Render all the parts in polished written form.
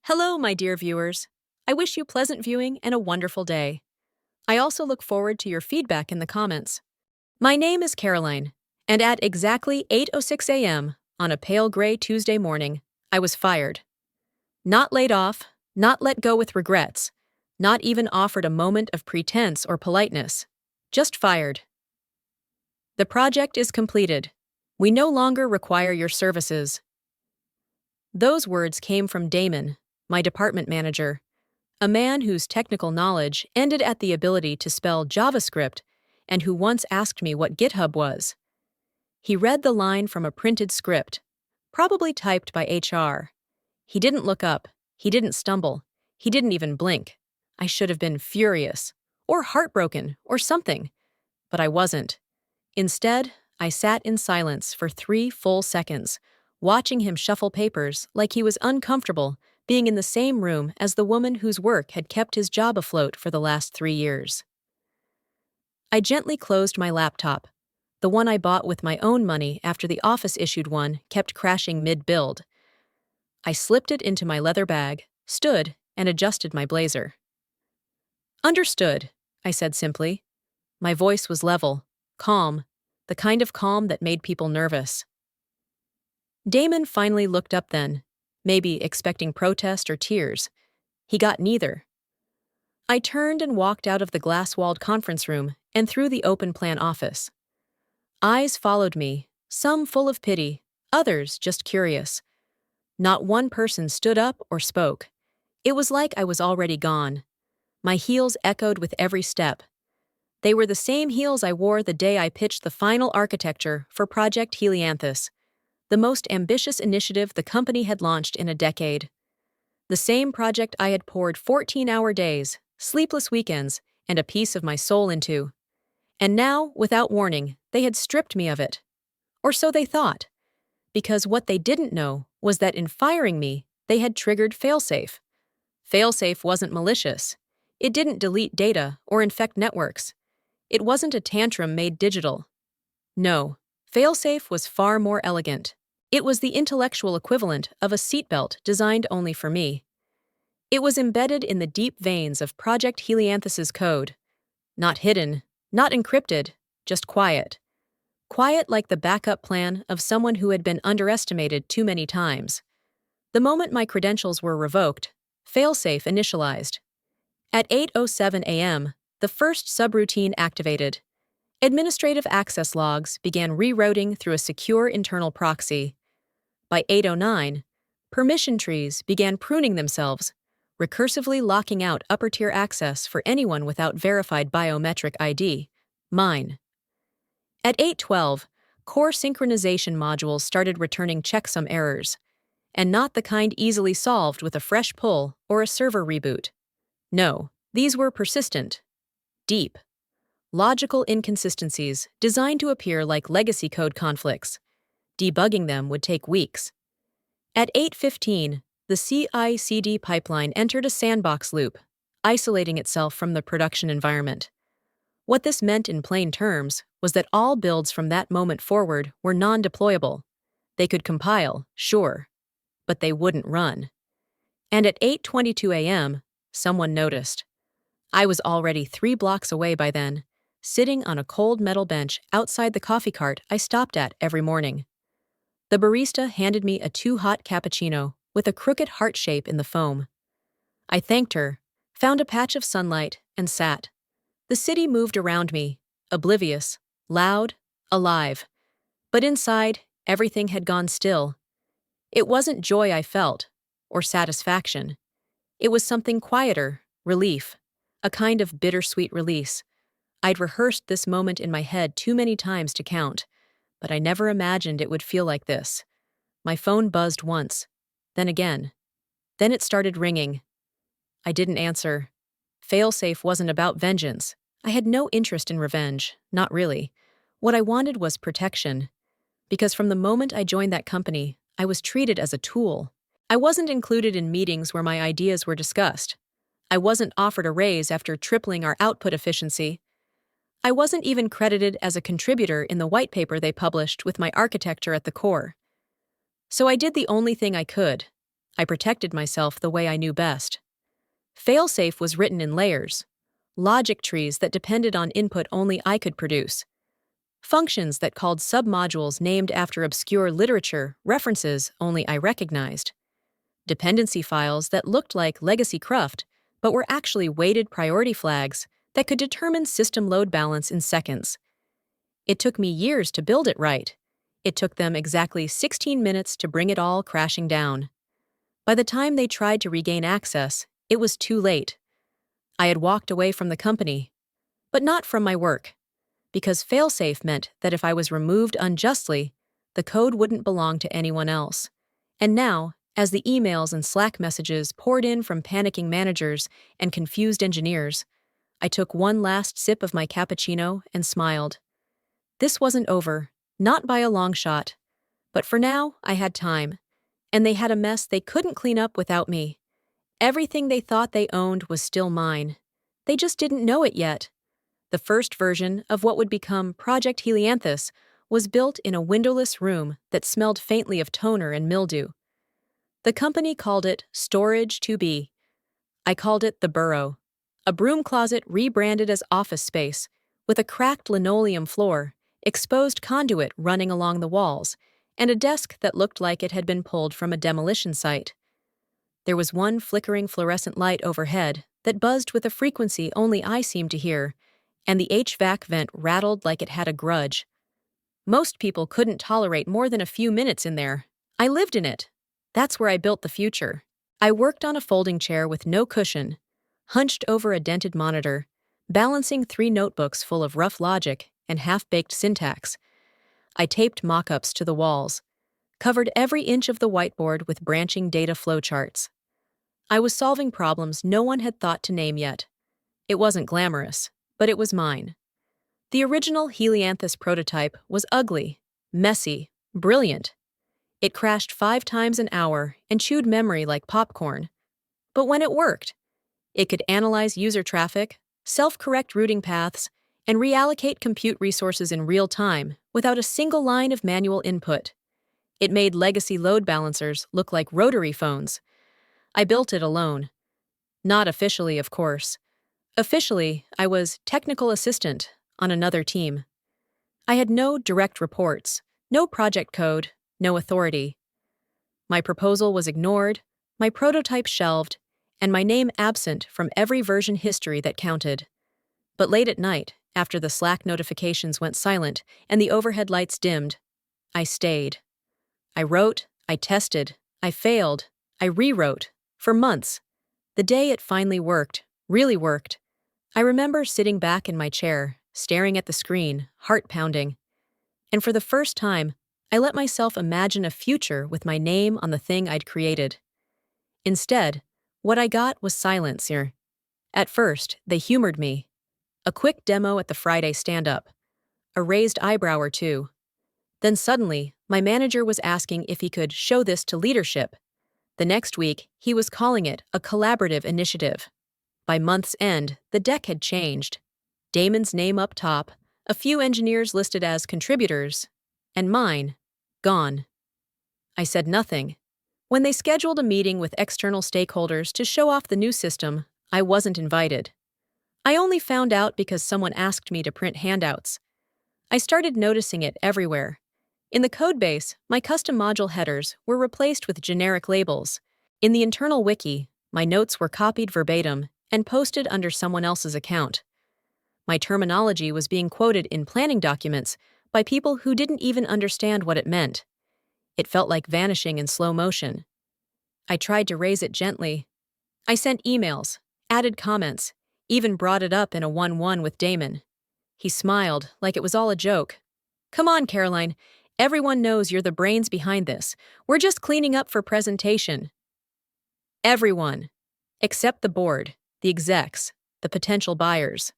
Hello, my dear viewers. I wish you pleasant viewing and a wonderful day. I also look forward to your feedback in the comments. My name is Caroline, and at exactly 8:06 a.m. on a pale gray Tuesday morning, I was fired. Not laid off, not let go with regrets, not even offered a moment of pretense or politeness. Just fired. The project is completed. We no longer require your services. Those words came from Damon, my department manager, a man whose technical knowledge ended at the ability to spell JavaScript and who once asked me what GitHub was. He read the line from a printed script, probably typed by HR. He didn't look up, he didn't stumble, he didn't even blink. I should have been furious, or heartbroken, or something, but I wasn't. Instead, I sat in silence for 3 full seconds, watching him shuffle papers like he was uncomfortable being in the same room as the woman whose work had kept his job afloat for the last 3 years. I gently closed my laptop, the one I bought with my own money after the office-issued one kept crashing mid-build. I slipped it into my leather bag, stood, and adjusted my blazer. "Understood," I said simply. My voice was level, calm, the kind of calm that made people nervous. Damon finally looked up then, maybe expecting protest or tears. He got neither. I turned and walked out of the glass-walled conference room and through the open-plan office. Eyes followed me, some full of pity, others just curious. Not one person stood up or spoke. It was like I was already gone. My heels echoed with every step. They were the same heels I wore the day I pitched the final architecture for Project Helianthus, the most ambitious initiative the company had launched in a decade. The same project I had poured 14-hour days, sleepless weekends, and a piece of my soul into. And now, without warning, they had stripped me of it. Or so they thought. Because what they didn't know was that in firing me, they had triggered Failsafe. Failsafe wasn't malicious. It didn't delete data or infect networks. It wasn't a tantrum made digital. No, Failsafe was far more elegant. It was the intellectual equivalent of a seatbelt designed only for me. It was embedded in the deep veins of Project Helianthus's code. Not hidden, not encrypted, just quiet. Quiet like the backup plan of someone who had been underestimated too many times. The moment my credentials were revoked, Failsafe initialized. At 8:07 a.m., the first subroutine activated. Administrative access logs began rerouting through a secure internal proxy. By 8:09, permission trees began pruning themselves, recursively locking out upper-tier access for anyone without verified biometric ID, mine. At 8:12, core synchronization modules started returning checksum errors, and not the kind easily solved with a fresh pull or a server reboot. No, these were persistent, deep, logical inconsistencies designed to appear like legacy code conflicts. Debugging them would take weeks. At 8:15, the CI/CD pipeline entered a sandbox loop, isolating itself from the production environment. What this meant in plain terms was that all builds from that moment forward were non-deployable. They could compile, sure, but they wouldn't run. And at 8:22 a.m., someone noticed. I was already 3 blocks away by then, sitting on a cold metal bench outside the coffee cart I stopped at every morning. The barista handed me a too-hot cappuccino with a crooked heart shape in the foam. I thanked her, found a patch of sunlight, and sat. The city moved around me, oblivious, loud, alive. But inside, everything had gone still. It wasn't joy I felt, or satisfaction. It was something quieter, relief, a kind of bittersweet release. I'd rehearsed this moment in my head too many times to count, but I never imagined it would feel like this. My phone buzzed once, then again. Then it started ringing. I didn't answer. Failsafe wasn't about vengeance. I had no interest in revenge, not really. What I wanted was protection. Because from the moment I joined that company, I was treated as a tool. I wasn't included in meetings where my ideas were discussed. I wasn't offered a raise after tripling our output efficiency. I wasn't even credited as a contributor in the white paper they published with my architecture at the core. So I did the only thing I could. I protected myself the way I knew best. Failsafe was written in layers, logic trees that depended on input only I could produce, functions that called submodules named after obscure literature references only I recognized, dependency files that looked like legacy cruft but were actually weighted priority flags that could determine system load balance in seconds. It took me years to build it right. It took them exactly 16 minutes to bring it all crashing down. By the time they tried to regain access, it was too late. I had walked away from the company, but not from my work, because failsafe meant that if I was removed unjustly, the code wouldn't belong to anyone else. And now, as the emails and Slack messages poured in from panicking managers and confused engineers, I took one last sip of my cappuccino and smiled. This wasn't over, not by a long shot. But for now, I had time, and they had a mess they couldn't clean up without me. Everything they thought they owned was still mine. They just didn't know it yet. The first version of what would become Project Helianthus was built in a windowless room that smelled faintly of toner and mildew. The company called it Storage 2B. I called it the Burrow, a broom closet rebranded as office space, with a cracked linoleum floor, exposed conduit running along the walls, and a desk that looked like it had been pulled from a demolition site. There was one flickering fluorescent light overhead that buzzed with a frequency only I seemed to hear, and the HVAC vent rattled like it had a grudge. Most people couldn't tolerate more than a few minutes in there. I lived in it. That's where I built the future. I worked on a folding chair with no cushion, hunched over a dented monitor, balancing 3 notebooks full of rough logic and half-baked syntax. I taped mock-ups to the walls, covered every inch of the whiteboard with branching data flowcharts. I was solving problems no one had thought to name yet. It wasn't glamorous, but it was mine. The original Helianthus prototype was ugly, messy, brilliant. It crashed 5 times an hour and chewed memory like popcorn. But when it worked, it could analyze user traffic, self-correct routing paths, and reallocate compute resources in real time without a single line of manual input. It made legacy load balancers look like rotary phones. I built it alone. Not officially, of course. Officially, I was technical assistant on another team. I had no direct reports, no project code, no authority. My proposal was ignored, my prototype shelved, and my name absent from every version history that counted. But late at night, after the Slack notifications went silent and the overhead lights dimmed, I stayed. I wrote, I tested, I failed, I rewrote, for months. The day it finally worked, really worked, I remember sitting back in my chair, staring at the screen, heart pounding. And for the first time, I let myself imagine a future with my name on the thing I'd created. Instead, what I got was silence here. At first, they humored me. A quick demo at the Friday stand-up. A raised eyebrow or two. Then suddenly, my manager was asking if he could show this to leadership. The next week, he was calling it a collaborative initiative. By month's end, the deck had changed. Damon's name up top, a few engineers listed as contributors, and mine, gone. I said nothing. When they scheduled a meeting with external stakeholders to show off the new system, I wasn't invited. I only found out because someone asked me to print handouts. I started noticing it everywhere. In the codebase, my custom module headers were replaced with generic labels. In the internal wiki, my notes were copied verbatim and posted under someone else's account. My terminology was being quoted in planning documents by people who didn't even understand what it meant. It felt like vanishing in slow motion. I tried to raise it gently. I sent emails, added comments, even brought it up in a 1-1 with Damon. He smiled like it was all a joke. "Come on, Caroline. Everyone knows you're the brains behind this. We're just cleaning up for presentation." Everyone. Except the board, the execs, the potential buyers.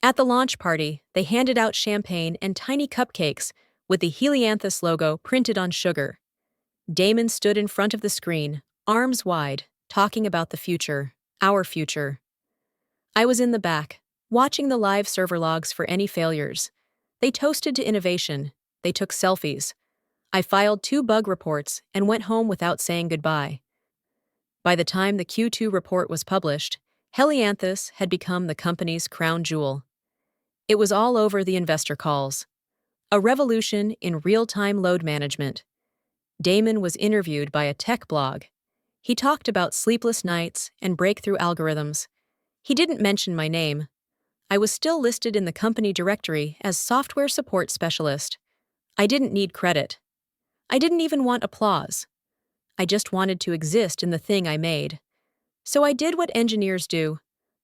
At the launch party, they handed out champagne and tiny cupcakes with the Helianthus logo printed on sugar. Damon stood in front of the screen, arms wide, talking about the future, our future. I was in the back, watching the live server logs for any failures. They toasted to innovation. They took selfies. I filed 2 bug reports and went home without saying goodbye. By the time the Q2 report was published, Helianthus had become the company's crown jewel. It was all over the investor calls. A revolution in real-time load management. Damon was interviewed by a tech blog. He talked about sleepless nights and breakthrough algorithms. He didn't mention my name. I was still listed in the company directory as software support specialist. I didn't need credit. I didn't even want applause. I just wanted to exist in the thing I made. So I did what engineers do.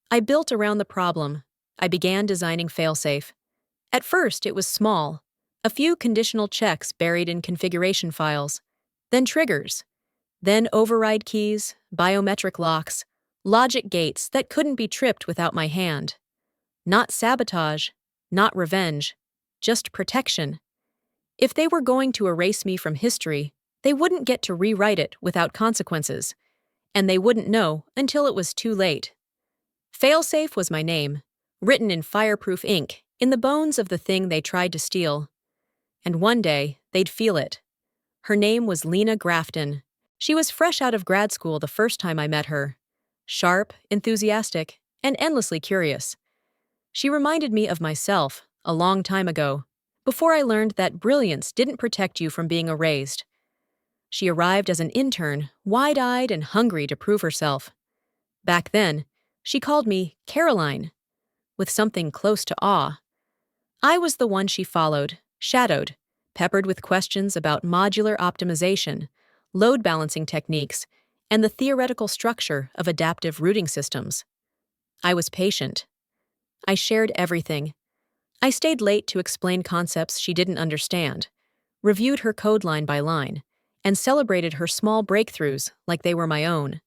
I built around the problem. I began designing failsafe. At first, it was small. A few conditional checks buried in configuration files. Then triggers. Then override keys, biometric locks, logic gates that couldn't be tripped without my hand. Not sabotage, not revenge, just protection. If they were going to erase me from history, they wouldn't get to rewrite it without consequences, and they wouldn't know until it was too late. Failsafe was my name, written in fireproof ink, in the bones of the thing they tried to steal. And one day, they'd feel it. Her name was Lena Grafton. She was fresh out of grad school the first time I met her. Sharp, enthusiastic, and endlessly curious. She reminded me of myself, a long time ago, before I learned that brilliance didn't protect you from being erased. She arrived as an intern, wide-eyed and hungry to prove herself. Back then, she called me Caroline, with something close to awe. I was the one she followed, shadowed, peppered with questions about modular optimization, load balancing techniques, and the theoretical structure of adaptive routing systems. I was patient. I shared everything. I stayed late to explain concepts she didn't understand, reviewed her code line by line, and celebrated her small breakthroughs like they were my own.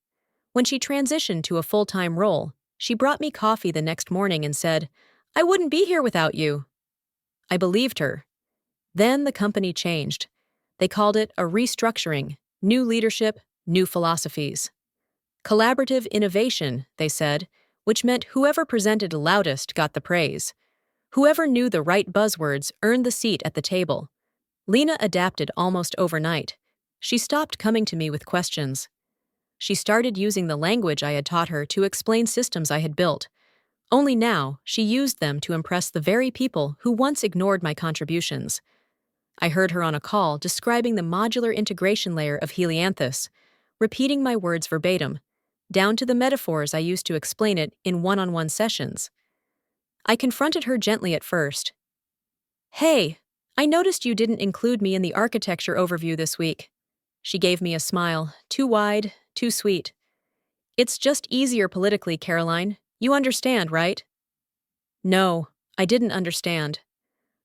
When she transitioned to a full-time role, she brought me coffee the next morning and said, "I wouldn't be here without you." I believed her. Then the company changed. They called it a restructuring, new leadership, new philosophies. Collaborative innovation, they said, which meant whoever presented loudest got the praise. Whoever knew the right buzzwords earned the seat at the table. Lena adapted almost overnight. She stopped coming to me with questions. She started using the language I had taught her to explain systems I had built. Only now, she used them to impress the very people who once ignored my contributions. I heard her on a call describing the modular integration layer of Helianthus, repeating my words verbatim, down to the metaphors I used to explain it in one-on-one sessions. I confronted her gently at first. "Hey, I noticed you didn't include me in the architecture overview this week." She gave me a smile, too wide, too sweet. "It's just easier politically, Caroline. You understand, right?" No, I didn't understand.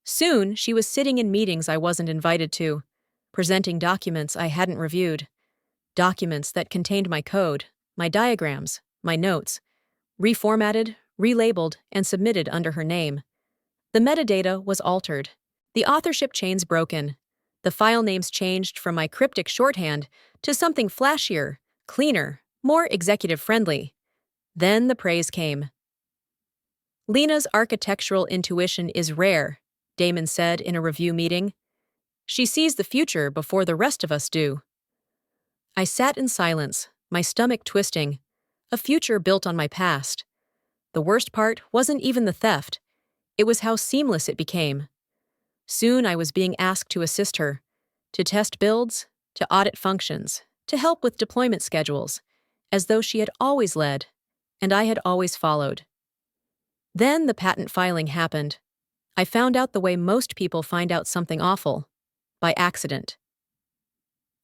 Soon, she was sitting in meetings I wasn't invited to, presenting documents I hadn't reviewed. Documents that contained my code, my diagrams, my notes, reformatted, relabeled, and submitted under her name. The metadata was altered. The authorship chains broken. The file names changed from my cryptic shorthand to something flashier, cleaner, more executive-friendly. Then the praise came. "Lena's architectural intuition is rare," Damon said in a review meeting. "She sees the future before the rest of us do." I sat in silence, my stomach twisting, a future built on my past. The worst part wasn't even the theft. It was how seamless it became. Soon I was being asked to assist her, to test builds, to audit functions, to help with deployment schedules, as though she had always led, and I had always followed. Then the patent filing happened. I found out the way most people find out something awful, by accident.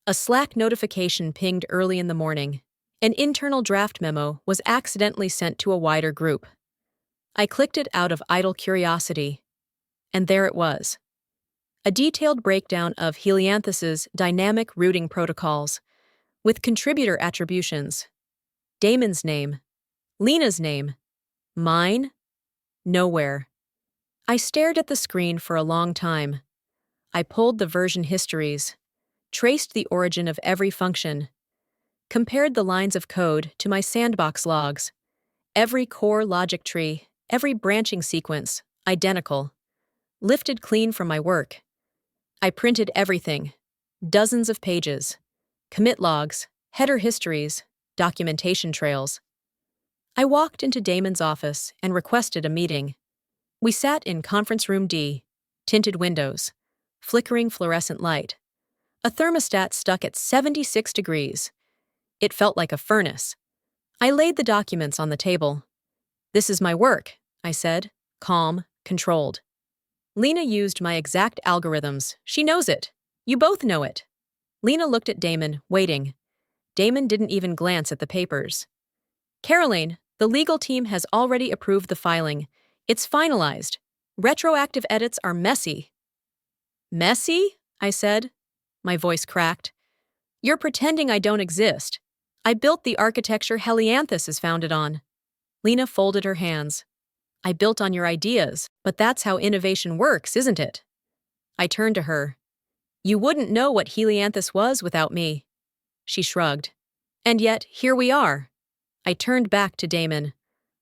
A Slack notification pinged early in the morning. An internal draft memo was accidentally sent to a wider group. I clicked it out of idle curiosity, and there it was. A detailed breakdown of Helianthus's dynamic routing protocols, with contributor attributions. Damon's name. Lena's name. Mine? Nowhere. I stared at the screen for a long time. I pulled the version histories, traced the origin of every function, compared the lines of code to my sandbox logs. Every core logic tree, every branching sequence, identical. Lifted clean from my work. I printed everything. Dozens of pages. Commit logs, header histories, documentation trails. I walked into Damon's office and requested a meeting. We sat in conference room D, tinted windows, flickering fluorescent light. A thermostat stuck at 76 degrees. It felt like a furnace. I laid the documents on the table. "This is my work," I said, calm, controlled. "Lena used my exact algorithms. She knows it. You both know it." Lena looked at Damon, waiting. Damon didn't even glance at the papers. "Caroline, the legal team has already approved the filing. It's finalized. Retroactive edits are messy." "Messy?" I said. My voice cracked. "You're pretending I don't exist. I built the architecture Helianthus is founded on." Lena folded her hands. "I built on your ideas, but that's how innovation works, isn't it?" I turned to her. "You wouldn't know what Helianthus was without me." She shrugged. "And yet, here we are." I turned back to Damon.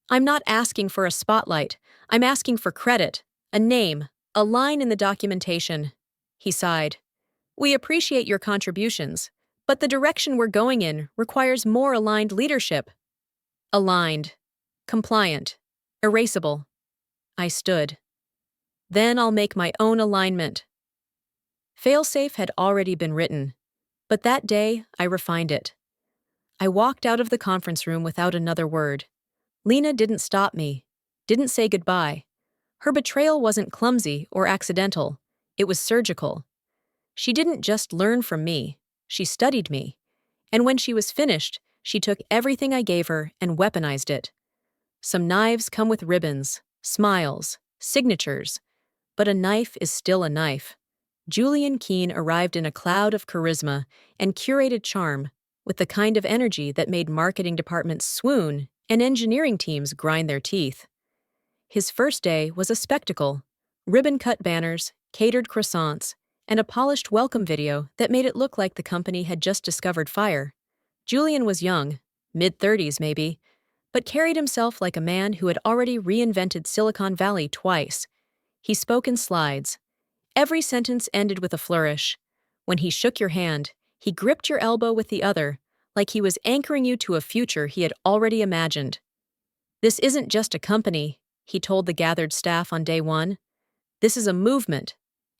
"I'm not asking for a spotlight. I'm asking for credit, a name, a line in the documentation." He sighed. "We appreciate your contributions, but the direction we're going in requires more aligned leadership." Aligned. Compliant. Erasable. I stood. "Then I'll make my own alignment." Failsafe had already been written, but that day I refined it. I walked out of the conference room without another word. Lena didn't stop me, didn't say goodbye. Her betrayal wasn't clumsy or accidental, it was surgical. She didn't just learn from me, she studied me. And when she was finished, she took everything I gave her and weaponized it. Some knives come with ribbons, smiles, signatures, but a knife is still a knife. Julian Keene arrived in a cloud of charisma and curated charm, with the kind of energy that made marketing departments swoon and engineering teams grind their teeth. His first day was a spectacle: ribbon-cut banners, catered croissants, and a polished welcome video that made it look like the company had just discovered fire. Julian was young, mid-30s maybe, but carried himself like a man who had already reinvented Silicon Valley twice. He spoke in slides. Every sentence ended with a flourish. When he shook your hand, he gripped your elbow with the other, like he was anchoring you to a future he had already imagined. "This isn't just a company," he told the gathered staff on day one. "This is a movement.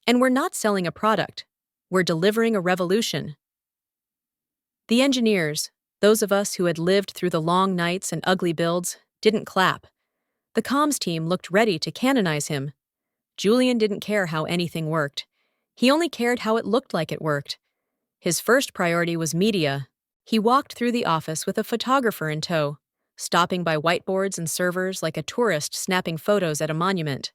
And we're not selling a product. We're delivering a revolution." The engineers, those of us who had lived through the long nights and ugly builds, didn't clap. The comms team looked ready to canonize him. Julian didn't care how anything worked. He only cared how it looked like it worked. His first priority was media. He walked through the office with a photographer in tow, stopping by whiteboards and servers like a tourist snapping photos at a monument.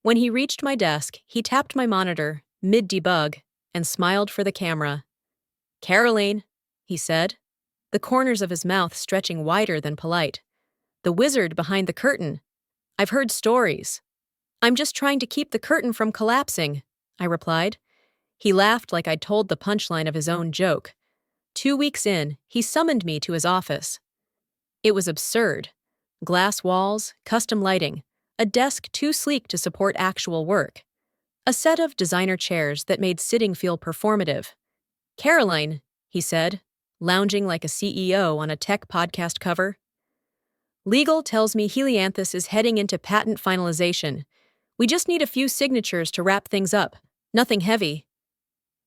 When he reached my desk, he tapped my monitor, mid-debug, and smiled for the camera. "Caroline," he said, the corners of his mouth stretching wider than polite. "The wizard behind the curtain. I've heard stories." "I'm just trying to keep the curtain from collapsing," I replied. He laughed like I'd told the punchline of his own joke. 2 weeks in, he summoned me to his office. It was absurd. Glass walls, custom lighting, a desk too sleek to support actual work, a set of designer chairs that made sitting feel performative. "Caroline," he said, lounging like a CEO on a tech podcast cover. "Legal tells me Helianthus is heading into patent finalization. We just need a few signatures to wrap things up. Nothing heavy."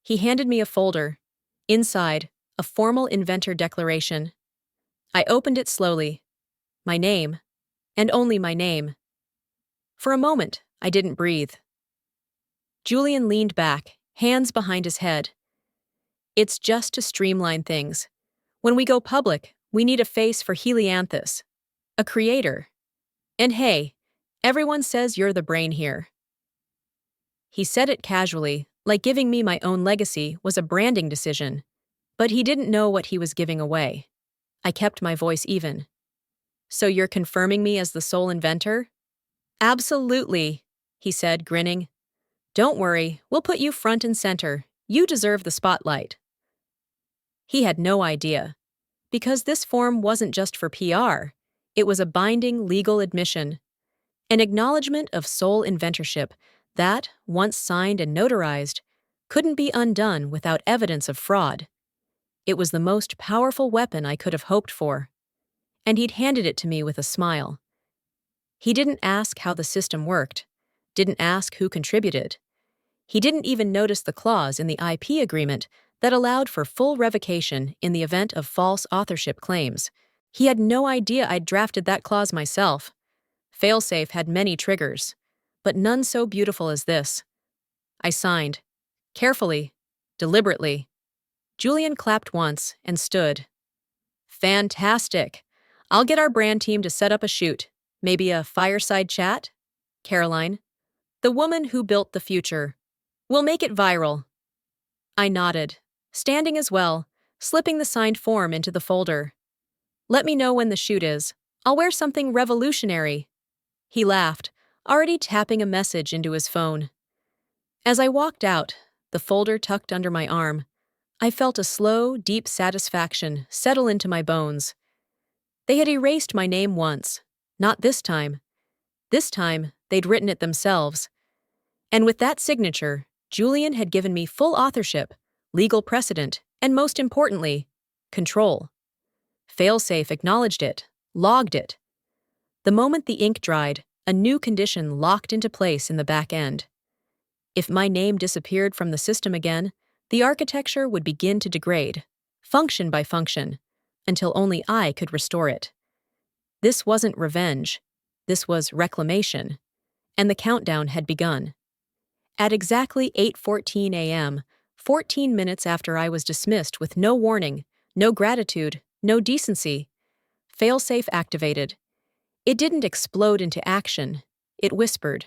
He handed me a folder. Inside, a formal inventor declaration. I opened it slowly. My name, and only my name. For a moment, I didn't breathe. Julian leaned back, hands behind his head. "It's just to streamline things. When we go public, we need a face for Helianthus. A creator. And hey, everyone says you're the brain here." He said it casually, like giving me my own legacy was a branding decision. But he didn't know what he was giving away. I kept my voice even. "So you're confirming me as the sole inventor?" "Absolutely," he said, grinning. "Don't worry, we'll put you front and center. You deserve the spotlight." He had no idea. Because this form wasn't just for PR, it was a binding legal admission. An acknowledgement of sole inventorship that, once signed and notarized, couldn't be undone without evidence of fraud. It was the most powerful weapon I could have hoped for. And he'd handed it to me with a smile. He didn't ask how the system worked, didn't ask who contributed. He didn't even notice the clause in the IP agreement that allowed for full revocation in the event of false authorship claims. He had no idea I'd drafted that clause myself. Failsafe had many triggers, but none so beautiful as this. I signed. Carefully, deliberately. Julian clapped once and stood. Fantastic. I'll get our brand team to set up a shoot. Maybe a fireside chat? Caroline. The woman who built the future. We'll make it viral. I nodded, standing as well, slipping the signed form into the folder. Let me know when the shoot is. I'll wear something revolutionary. He laughed, already tapping a message into his phone. As I walked out, the folder tucked under my arm, I felt a slow, deep satisfaction settle into my bones. They had erased my name once, not this time. This time, they'd written it themselves. And with that signature, Julian had given me full authorship, legal precedent, and most importantly, control. Failsafe acknowledged it, logged it. The moment the ink dried, a new condition locked into place in the back end. If my name disappeared from the system again, the architecture would begin to degrade, function by function, until only I could restore it. This wasn't revenge. This was reclamation. And the countdown had begun. At exactly 8:14 a.m., 14 minutes after I was dismissed with no warning, no gratitude, no decency, Failsafe activated. It didn't explode into action. It whispered.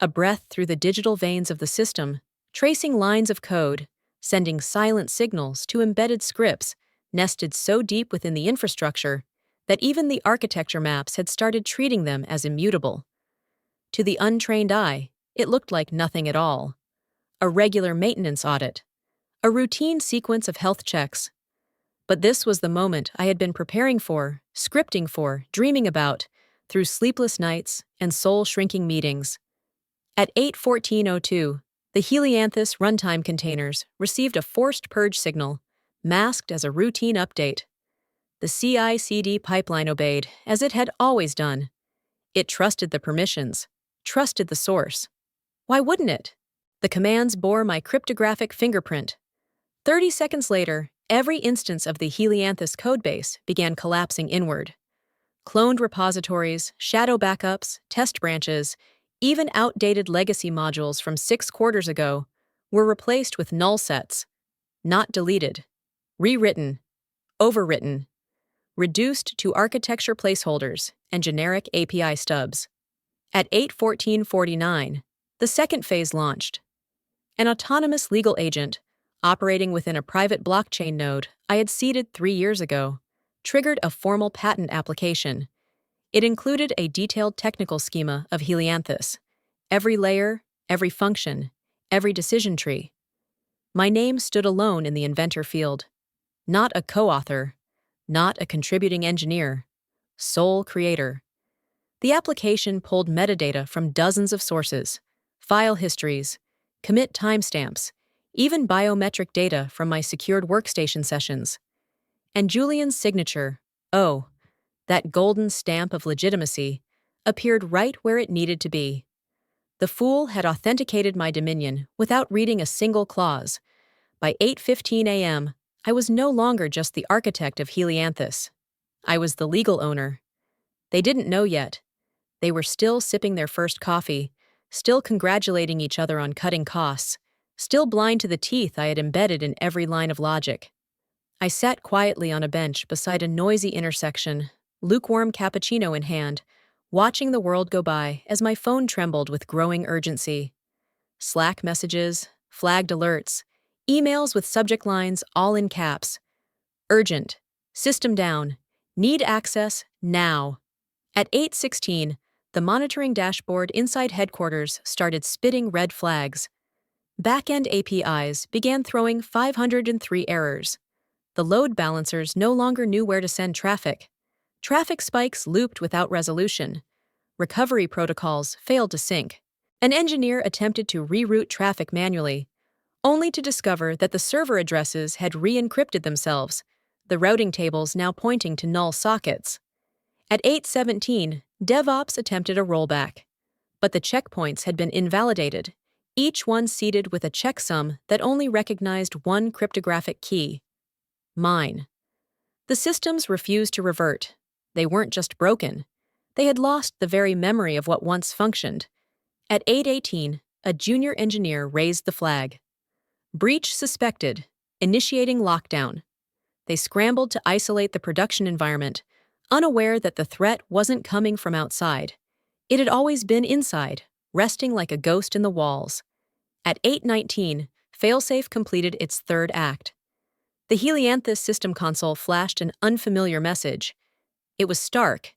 A breath through the digital veins of the system, tracing lines of code, sending silent signals to embedded scripts nested so deep within the infrastructure that even the architecture maps had started treating them as immutable. To the untrained eye, it looked like nothing at all. A regular maintenance audit. A routine sequence of health checks. But this was the moment I had been preparing for, scripting for, dreaming about, through sleepless nights and soul-shrinking meetings. At 8:14:02, the Helianthus runtime containers received a forced purge signal, masked as a routine update. The CI/CD pipeline obeyed, as it had always done. It trusted the permissions, trusted the source. Why wouldn't it? The commands bore my cryptographic fingerprint. 30 seconds later, every instance of the Helianthus codebase began collapsing inward. Cloned repositories, shadow backups, test branches, even outdated legacy modules from 6 quarters ago were replaced with null sets. Not deleted. Rewritten. Overwritten. Reduced to architecture placeholders and generic API stubs. At 8:14:49, the second phase launched. An autonomous legal agent, operating within a private blockchain node I had seeded 3 years ago, triggered a formal patent application. It included a detailed technical schema of Helianthus, every layer, every function, every decision tree. My name stood alone in the inventor field. Not a co-author, not a contributing engineer, sole creator. The application pulled metadata from dozens of sources, file histories, commit timestamps, even biometric data from my secured workstation sessions. And Julian's signature, oh, that golden stamp of legitimacy, appeared right where it needed to be. The fool had authenticated my dominion without reading a single clause. By 8:15 a.m., I was no longer just the architect of Helianthus. I was the legal owner. They didn't know yet. They were still sipping their first coffee, still congratulating each other on cutting costs, still blind to the teeth I had embedded in every line of logic. I sat quietly on a bench beside a noisy intersection, lukewarm cappuccino in hand, watching the world go by as my phone trembled with growing urgency. Slack messages, flagged alerts, emails with subject lines all in caps. Urgent. System down. Need access now. At 8:16, the monitoring dashboard inside headquarters started spitting red flags. Back-end APIs began throwing 503 errors. The load balancers no longer knew where to send traffic. Traffic spikes looped without resolution. Recovery protocols failed to sync. An engineer attempted to reroute traffic manually, only to discover that the server addresses had re-encrypted themselves, the routing tables now pointing to null sockets. At 8:17, DevOps attempted a rollback, but the checkpoints had been invalidated, each one seeded with a checksum that only recognized one cryptographic key: mine. The systems refused to revert. They weren't just broken. They had lost the very memory of what once functioned. At 8:18, a junior engineer raised the flag. Breach suspected, initiating lockdown. They scrambled to isolate the production environment, unaware that the threat wasn't coming from outside. It had always been inside, resting like a ghost in the walls. At 8:19, Failsafe completed its third act. The Helianthus system console flashed an unfamiliar message. It was stark.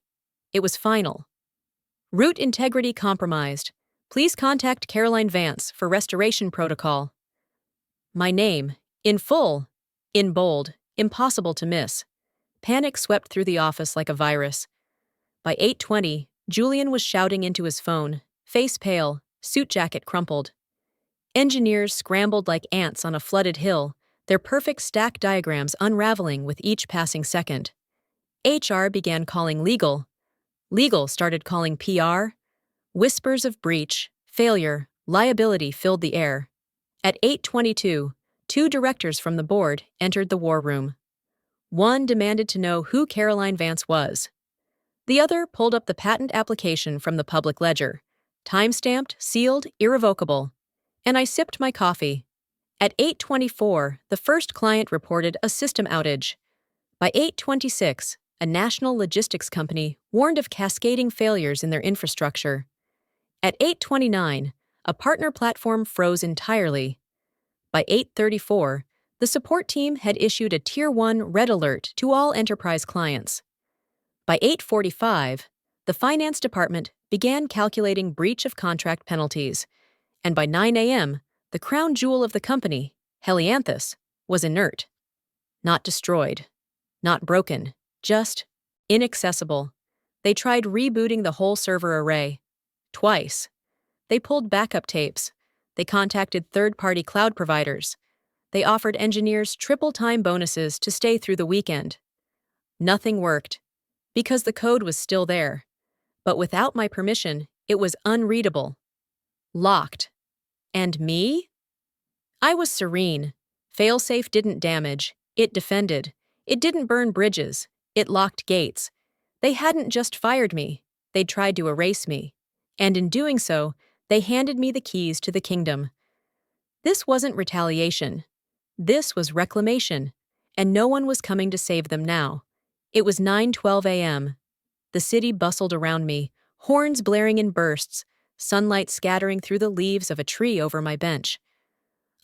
It was final. Root integrity compromised. Please contact Caroline Vance for restoration protocol. My name, in full, in bold, impossible to miss. Panic swept through the office like a virus. By 8:20, Julian was shouting into his phone, face pale, suit jacket crumpled. Engineers scrambled like ants on a flooded hill, their perfect stack diagrams unraveling with each passing second. HR began calling legal. Legal started calling PR. Whispers of breach, failure, liability filled the air. At 8:22, two directors from the board entered the war room. One demanded to know who Caroline Vance was. The other pulled up the patent application from the public ledger, time-stamped, sealed, irrevocable. And I sipped my coffee. At 8:24, the first client reported a system outage. By 8:26, a national logistics company warned of cascading failures in their infrastructure. At 8:29, a partner platform froze entirely. By 8:34, the support team had issued a Tier 1 red alert to all enterprise clients. By 8:45, the finance department began calculating breach of contract penalties, and by 9 a.m., the crown jewel of the company, Helianthus, was inert. Not destroyed. Not broken. Just inaccessible. They tried rebooting the whole server array. Twice. They pulled backup tapes. They contacted third-party cloud providers. They offered engineers triple-time bonuses to stay through the weekend. Nothing worked, because the code was still there. But without my permission, it was unreadable. Locked. And me? I was serene. Failsafe didn't damage. It defended. It didn't burn bridges. It locked gates. They hadn't just fired me. They'd tried to erase me. And in doing so, they handed me the keys to the kingdom. This wasn't retaliation. This was reclamation. And no one was coming to save them now. It was 9:12 a.m. The city bustled around me, horns blaring in bursts, sunlight scattering through the leaves of a tree over my bench.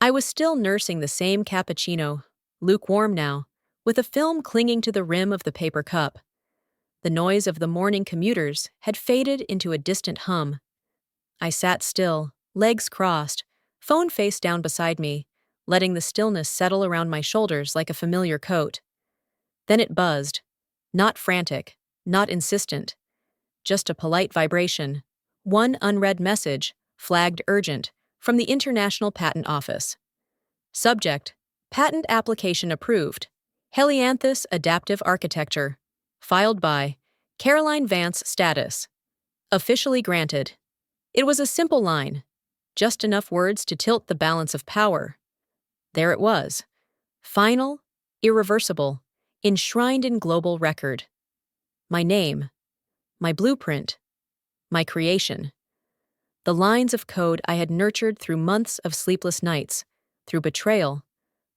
I was still nursing the same cappuccino, lukewarm now, with a film clinging to the rim of the paper cup. The noise of the morning commuters had faded into a distant hum. I sat still, legs crossed, phone face down beside me, letting the stillness settle around my shoulders like a familiar coat. Then it buzzed. Not frantic, not insistent. Just a polite vibration. One unread message, flagged urgent, from the International Patent Office. Subject: Patent application approved. Helianthus Adaptive Architecture. Filed by Caroline Vance. Status: officially granted. It was a simple line, just enough words to tilt the balance of power. There it was. Final, irreversible, enshrined in global record. My name, my blueprint, my creation. The lines of code I had nurtured through months of sleepless nights, through betrayal,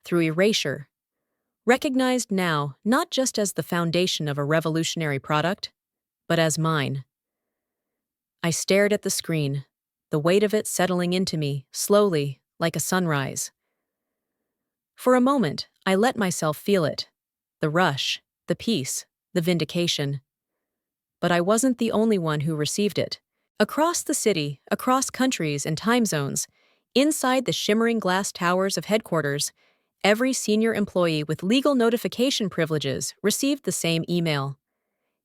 through erasure. Recognized now not just as the foundation of a revolutionary product, but as mine. I stared at the screen, the weight of it settling into me, slowly, like a sunrise. For a moment, I let myself feel it. The rush, the peace, the vindication. But I wasn't the only one who received it. Across the city, across countries and time zones, inside the shimmering glass towers of headquarters, every senior employee with legal notification privileges received the same email.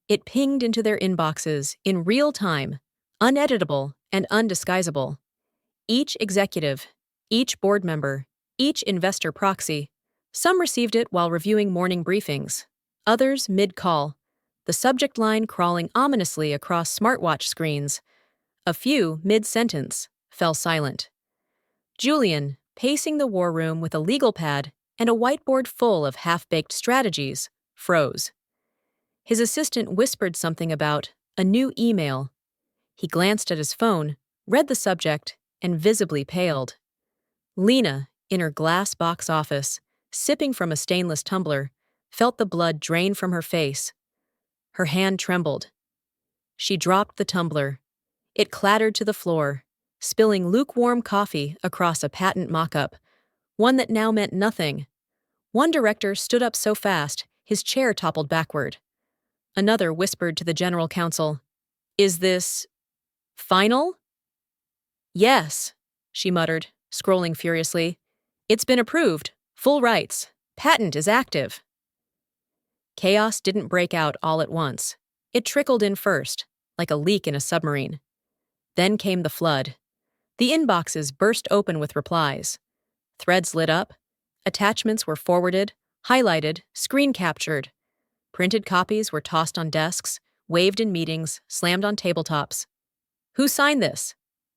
It pinged into their inboxes in real time, uneditable and undisguisable. Each executive, each board member, each investor proxy. Some received it while reviewing morning briefings, others mid-call, the subject line crawling ominously across smartwatch screens. A few, mid-sentence, fell silent. Julian, pacing the war room with a legal pad and a whiteboard full of half-baked strategies, froze. His assistant whispered something about a new email. He glanced at his phone, read the subject, and visibly paled. Lena, in her glass box office, sipping from a stainless tumbler, felt the blood drain from her face. Her hand trembled. She dropped the tumbler. It clattered to the floor, spilling lukewarm coffee across a patent mock-up, one that now meant nothing. One director stood up so fast, his chair toppled backward. Another whispered to the general counsel, "Is this final?" "Yes," she muttered, scrolling furiously. "It's been approved. Full rights. Patent is active." Chaos didn't break out all at once. It trickled in first, like a leak in a submarine. Then came the flood. The inboxes burst open with replies. Threads lit up. Attachments were forwarded, highlighted, screen captured. Printed copies were tossed on desks, waved in meetings, slammed on tabletops. Who signed this?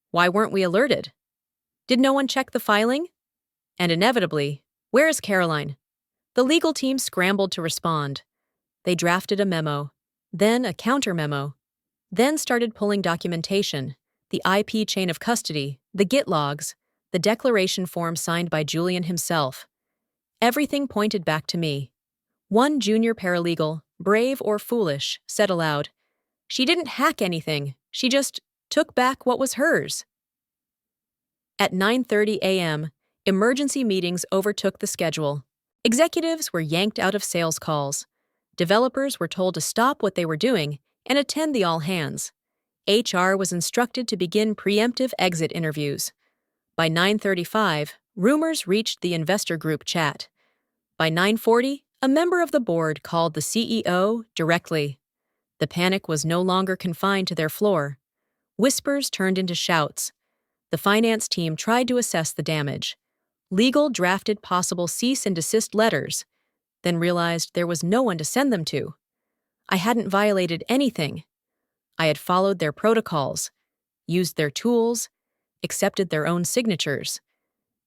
Why weren't we alerted? Did no one check the filing? And inevitably, where is Caroline? The legal team scrambled to respond. They drafted a memo, then a counter-memo, then started pulling documentation, the IP chain of custody, the Git logs, the declaration form signed by Julian himself. Everything pointed back to me. One junior paralegal, brave or foolish, said aloud, "She didn't hack anything, she just took back what was hers." At 9:30 a.m., emergency meetings overtook the schedule. Executives were yanked out of sales calls. Developers were told to stop what they were doing and attend the all-hands. HR was instructed to begin preemptive exit interviews. By 9:35, rumors reached the investor group chat. By 9:40, a member of the board called the CEO directly. The panic was no longer confined to their floor. Whispers turned into shouts. The finance team tried to assess the damage. Legal drafted possible cease and desist letters, then realized there was no one to send them to. I hadn't violated anything. I had followed their protocols, used their tools, accepted their own signatures.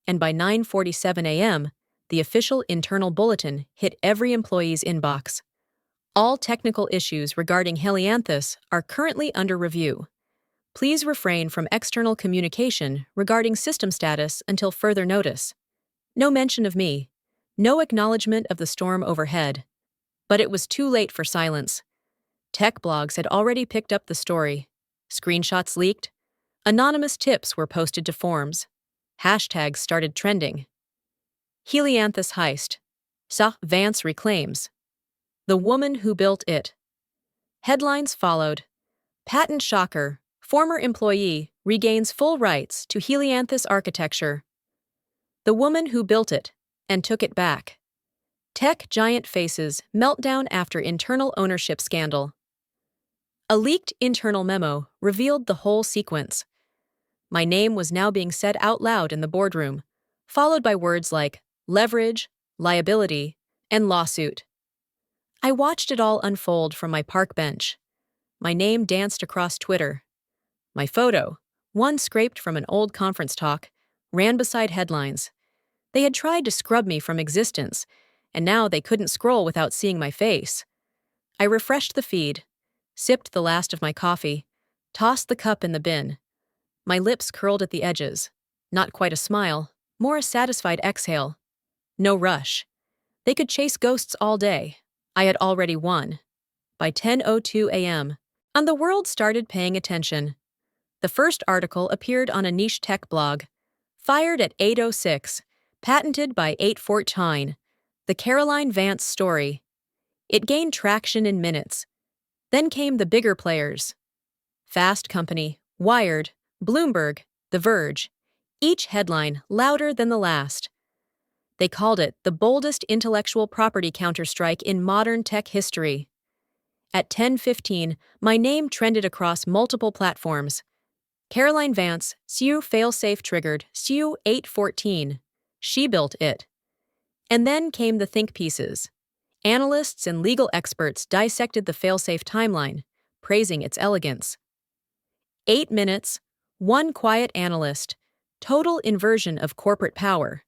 And by 9:47 a.m., the official internal bulletin hit every employee's inbox. All technical issues regarding Helianthus are currently under review. Please refrain from external communication regarding system status until further notice. No mention of me. No acknowledgement of the storm overhead. But it was too late for silence. Tech blogs had already picked up the story. Screenshots leaked. Anonymous tips were posted to forums. Hashtags started trending. Helianthus heist. Vance reclaims. The woman who built it. Headlines followed. Patent shocker. Former employee regains full rights to Helianthus architecture. The woman who built it and took it back. Tech giant faces meltdown after internal ownership scandal. A leaked internal memo revealed the whole sequence. My name was now being said out loud in the boardroom, followed by words like leverage, liability, and lawsuit. I watched it all unfold from my park bench. My name danced across Twitter. My photo, one scraped from an old conference talk, ran beside headlines. They had tried to scrub me from existence, and now they couldn't scroll without seeing my face. I refreshed the feed, sipped the last of my coffee, tossed the cup in the bin. My lips curled at the edges. Not quite a smile, more a satisfied exhale. No rush. They could chase ghosts all day. I had already won. By 10:02 a.m., and the world started paying attention. The first article appeared on a niche tech blog. Fired at 8:06, patented by 8:14. The Caroline Vance story. It gained traction in minutes. Then came the bigger players. Fast Company, Wired, Bloomberg, The Verge. Each headline louder than the last. They called it the boldest intellectual property counterstrike in modern tech history. At 10:15, my name trended across multiple platforms. Caroline Vance, SU failsafe triggered, SU 814. She built it. And then came the think pieces. Analysts and legal experts dissected the failsafe timeline, praising its elegance. 8 minutes, one quiet analyst, total inversion of corporate power.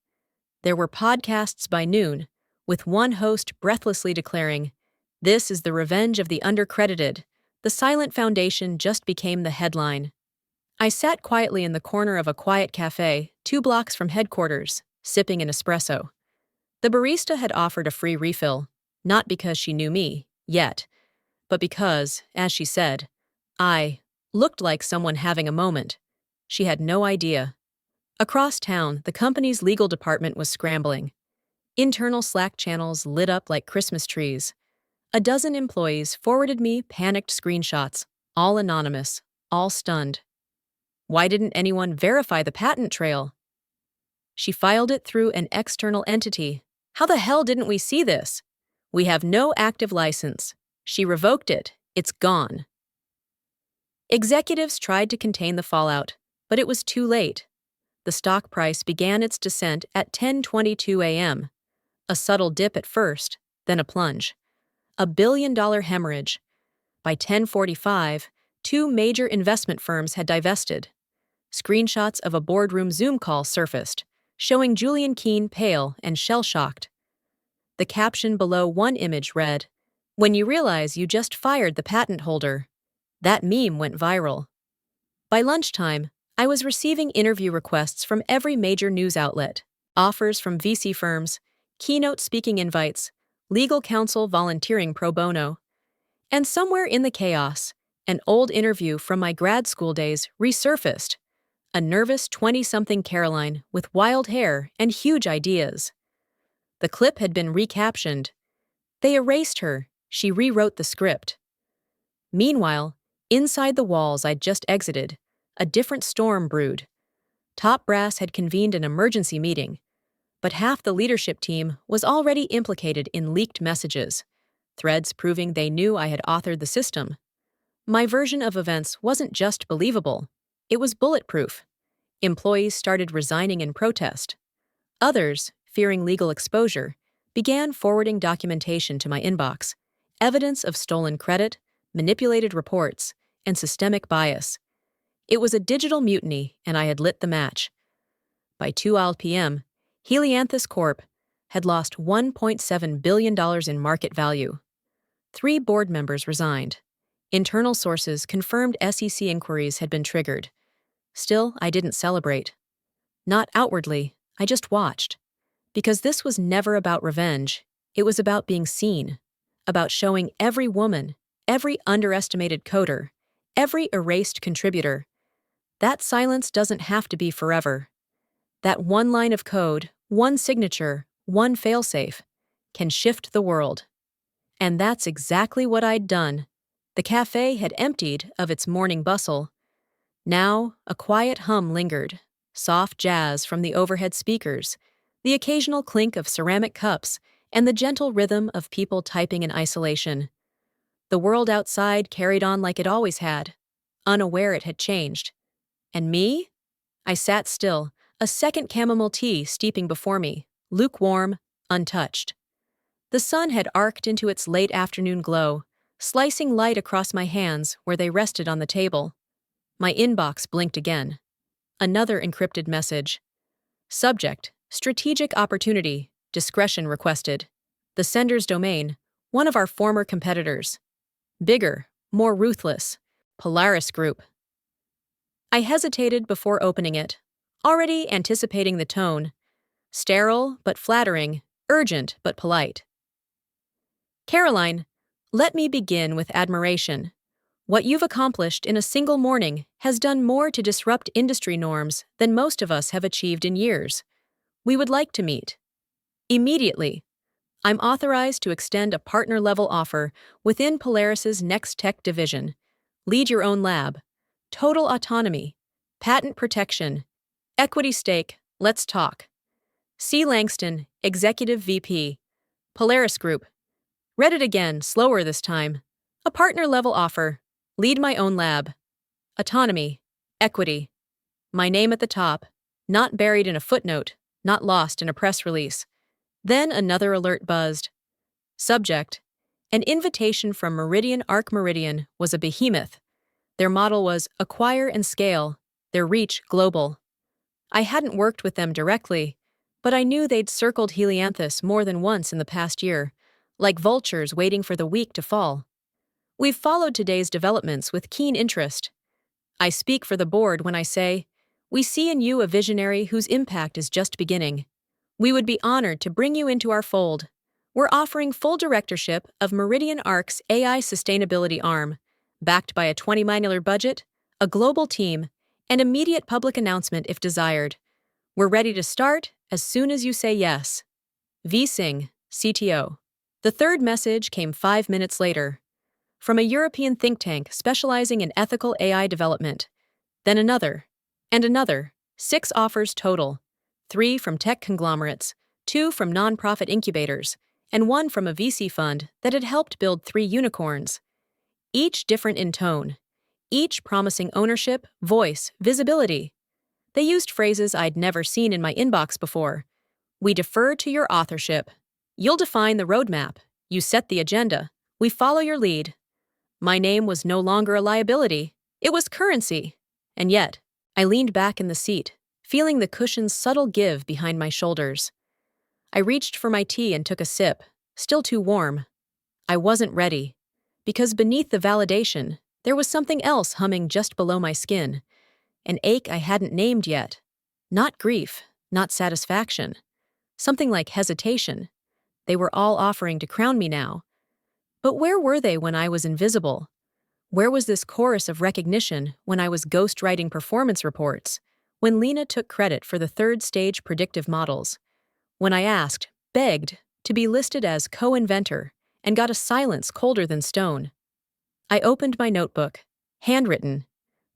There were podcasts by noon, with one host breathlessly declaring, "This is the revenge of the undercredited. The silent foundation just became the headline." I sat quietly in the corner of a quiet cafe, 2 blocks from headquarters, sipping an espresso. The barista had offered a free refill, not because she knew me, yet, but because, as she said, I looked like someone having a moment. She had no idea. Across town, the company's legal department was scrambling. Internal Slack channels lit up like Christmas trees. A dozen employees forwarded me panicked screenshots, all anonymous, all stunned. Why didn't anyone verify the patent trail? She filed it through an external entity. How the hell didn't we see this? We have no active license. She revoked it. It's gone. Executives tried to contain the fallout, but it was too late. The stock price began its descent at 10:22 a.m. A subtle dip at first, then a plunge. A billion-dollar hemorrhage. By 10:45, 2 major investment firms had divested. Screenshots of a boardroom Zoom call surfaced, showing Julian Keene pale and shell-shocked. The caption below one image read, "When you realize you just fired the patent holder." That meme went viral. By lunchtime, I was receiving interview requests from every major news outlet, offers from VC firms, keynote speaking invites, legal counsel volunteering pro bono. And somewhere in the chaos, an old interview from my grad school days resurfaced. A nervous 20-something Caroline with wild hair and huge ideas. The clip had been recaptioned. They erased her. She rewrote the script. Meanwhile, inside the walls I'd just exited, a different storm brewed. Top brass had convened an emergency meeting, but half the leadership team was already implicated in leaked messages, threads proving they knew I had authored the system. My version of events wasn't just believable, it was bulletproof. Employees started resigning in protest. Others, fearing legal exposure, began forwarding documentation to my inbox, evidence of stolen credit, manipulated reports, and systemic bias. It was a digital mutiny, and I had lit the match. By 2 p.m., Helianthus Corp. Had lost $1.7 billion in market value. 3 board members resigned. Internal sources confirmed SEC inquiries had been triggered. Still, I didn't celebrate. Not outwardly, I just watched. Because this was never about revenge, it was about being seen, about showing every woman, every underestimated coder, every erased contributor. That silence doesn't have to be forever. That one line of code, one signature, one failsafe, can shift the world. And that's exactly what I'd done. The cafe had emptied of its morning bustle. Now, a quiet hum lingered, soft jazz from the overhead speakers, the occasional clink of ceramic cups, and the gentle rhythm of people typing in isolation. The world outside carried on like it always had, unaware it had changed. And me? I sat still, a second chamomile tea steeping before me, lukewarm, untouched. The sun had arced into its late afternoon glow, slicing light across my hands where they rested on the table. My inbox blinked again. Another encrypted message. Subject, strategic opportunity, discretion requested. The sender's domain, one of our former competitors. Bigger, more ruthless. Polaris Group. I hesitated before opening it, already anticipating the tone. Sterile but flattering, urgent but polite. Caroline, let me begin with admiration. What you've accomplished in a single morning has done more to disrupt industry norms than most of us have achieved in years. We would like to meet. Immediately. I'm authorized to extend a partner-level offer within Polaris's Next Tech division. Lead your own lab. Total autonomy. Patent protection. Equity stake. Let's talk. C. Langston, Executive VP. Polaris Group. Read it again, slower this time. A partner-level offer. Lead my own lab. Autonomy. Equity. My name at the top, not buried in a footnote, not lost in a press release. Then another alert buzzed. Subject: an invitation from Meridian Arc Meridian was a behemoth. Their model was acquire and scale, their reach global. I hadn't worked with them directly, but I knew they'd circled Helianthus more than once in the past year, like vultures waiting for the week to fall. We've followed today's developments with keen interest. I speak for the board when I say, we see in you a visionary whose impact is just beginning. We would be honored to bring you into our fold. We're offering full directorship of Meridian Arc's AI sustainability arm, backed by a $20 million budget, a global team, and immediate public announcement if desired. We're ready to start as soon as you say yes. V. Singh, CTO. The third message came 5 minutes later, from a European think tank specializing in ethical AI development. Then another, and another, 6 offers total, 3 from tech conglomerates, 2 from nonprofit incubators, and 1 from a VC fund that had helped build 3 unicorns. Each different in tone, each promising ownership, voice, visibility. They used phrases I'd never seen in my inbox before. We defer to your authorship. You'll define the roadmap. You set the agenda. We follow your lead. My name was no longer a liability. It was currency. And yet, I leaned back in the seat, feeling the cushion's subtle give behind my shoulders. I reached for my tea and took a sip, still too warm. I wasn't ready, because beneath the validation, there was something else humming just below my skin, an ache I hadn't named yet. Not grief, not satisfaction. Something like hesitation. They were all offering to crown me now. But where were they when I was invisible? Where was this chorus of recognition when I was ghostwriting performance reports? When Lena took credit for the third-stage predictive models? When I asked, begged, to be listed as co-inventor and got a silence colder than stone? I opened my notebook, handwritten,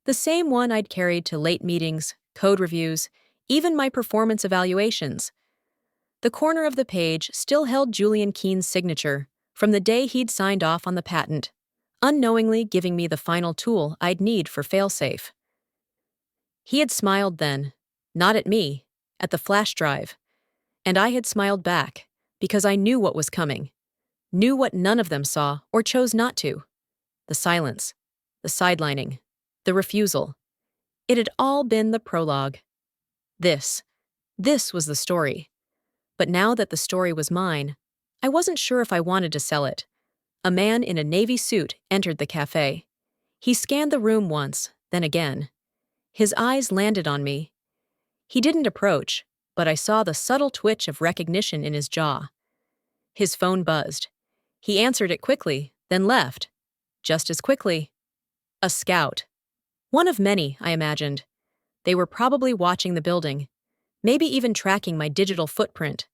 the same one I'd carried to late meetings, code reviews, even my performance evaluations. The corner of the page still held Julian Keen's signature from the day he'd signed off on the patent, unknowingly giving me the final tool I'd need for failsafe. He had smiled then, not at me, at the flash drive, and I had smiled back because I knew what was coming, knew what none of them saw or chose not to. The silence, the sidelining, the refusal. It had all been the prologue. This was the story. But now that the story was mine, I wasn't sure if I wanted to sell it. A man in a navy suit entered the cafe. He scanned the room once, then again. His eyes landed on me. He didn't approach, but I saw the subtle twitch of recognition in his jaw. His phone buzzed. He answered it quickly, then left. Just as quickly. A scout. One of many, I imagined. They were probably watching the building, maybe even tracking my digital footprint.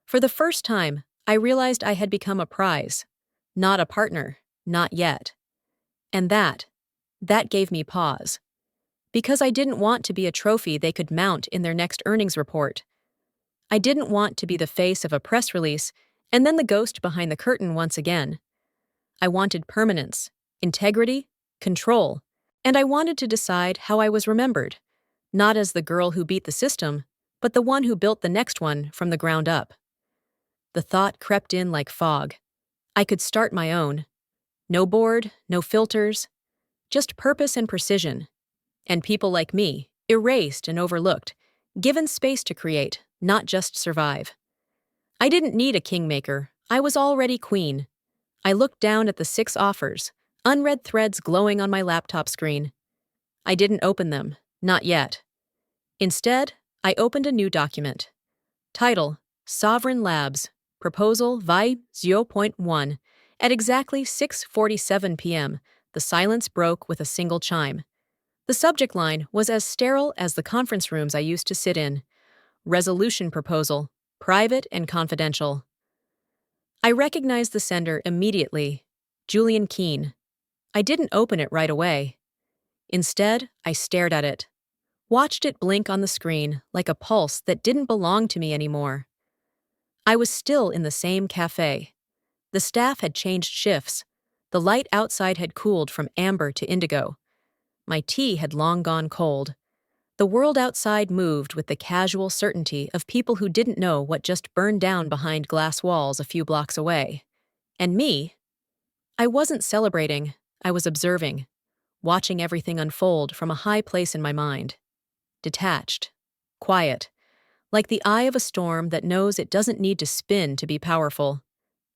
For the first time, I realized I had become a prize. Not a partner, not yet. And that gave me pause. Because I didn't want to be a trophy they could mount in their next earnings report. I didn't want to be the face of a press release and then the ghost behind the curtain once again. I wanted permanence, integrity, control, and I wanted to decide how I was remembered, not as the girl who beat the system, but the one who built the next one from the ground up. The thought crept in like fog. I could start my own. No board, no filters, just purpose and precision. And people like me, erased and overlooked, given space to create, not just survive. I didn't need a kingmaker. I was already queen. I looked down at the 6 offers, unread threads glowing on my laptop screen. I didn't open them, not yet. Instead, I opened a new document. Title: Sovereign Labs, Proposal VI 0.1. At exactly 6:47 p.m., the silence broke with a single chime. The subject line was as sterile as the conference rooms I used to sit in. Resolution proposal, private and confidential. I recognized the sender immediately, Julian Keen. I didn't open it right away. Instead, I stared at it, watched it blink on the screen like a pulse that didn't belong to me anymore. I was still in the same cafe. The staff had changed shifts. The light outside had cooled from amber to indigo. My tea had long gone cold. The world outside moved with the casual certainty of people who didn't know what just burned down behind glass walls a few blocks away. And me? I wasn't celebrating, I was observing, watching everything unfold from a high place in my mind. Detached. Quiet. Like the eye of a storm that knows it doesn't need to spin to be powerful.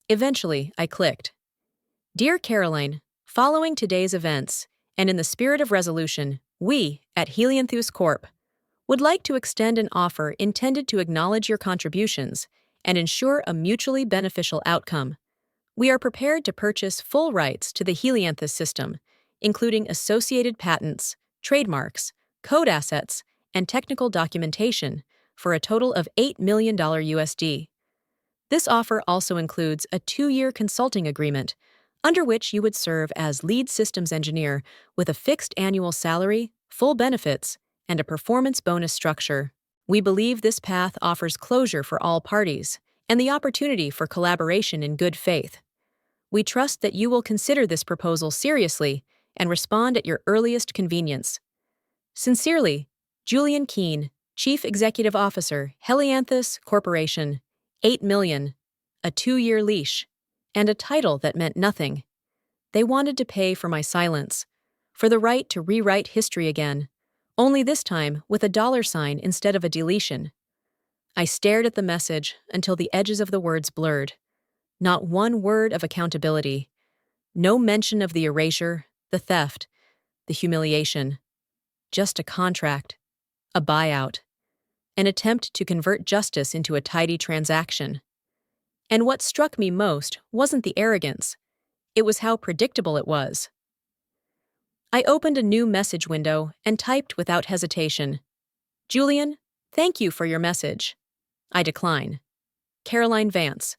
Eventually, I clicked. Dear Caroline, following today's events, and in the spirit of resolution, we, at Helianthus Corp., would like to extend an offer intended to acknowledge your contributions and ensure a mutually beneficial outcome. We are prepared to purchase full rights to the Helianthus system, including associated patents, trademarks, code assets, and technical documentation, for a total of $8 million USD. This offer also includes a 2-year consulting agreement, under which you would serve as lead systems engineer with a fixed annual salary, full benefits, and a performance bonus structure. We believe this path offers closure for all parties and the opportunity for collaboration in good faith. We trust that you will consider this proposal seriously and respond at your earliest convenience. Sincerely, Julian Keene, Chief Executive Officer, Helianthus Corporation, $8 million, a 2-year leash, and a title that meant nothing. They wanted to pay for my silence, for the right to rewrite history again, only this time with a $sign instead of a deletion. I stared at the message until the edges of the words blurred. Not one word of accountability. No mention of the erasure, the theft, the humiliation. Just a contract, a buyout, an attempt to convert justice into a tidy transaction. And what struck me most wasn't the arrogance. It was how predictable it was. I opened a new message window and typed without hesitation. Julian, thank you for your message. I decline. Caroline Vance.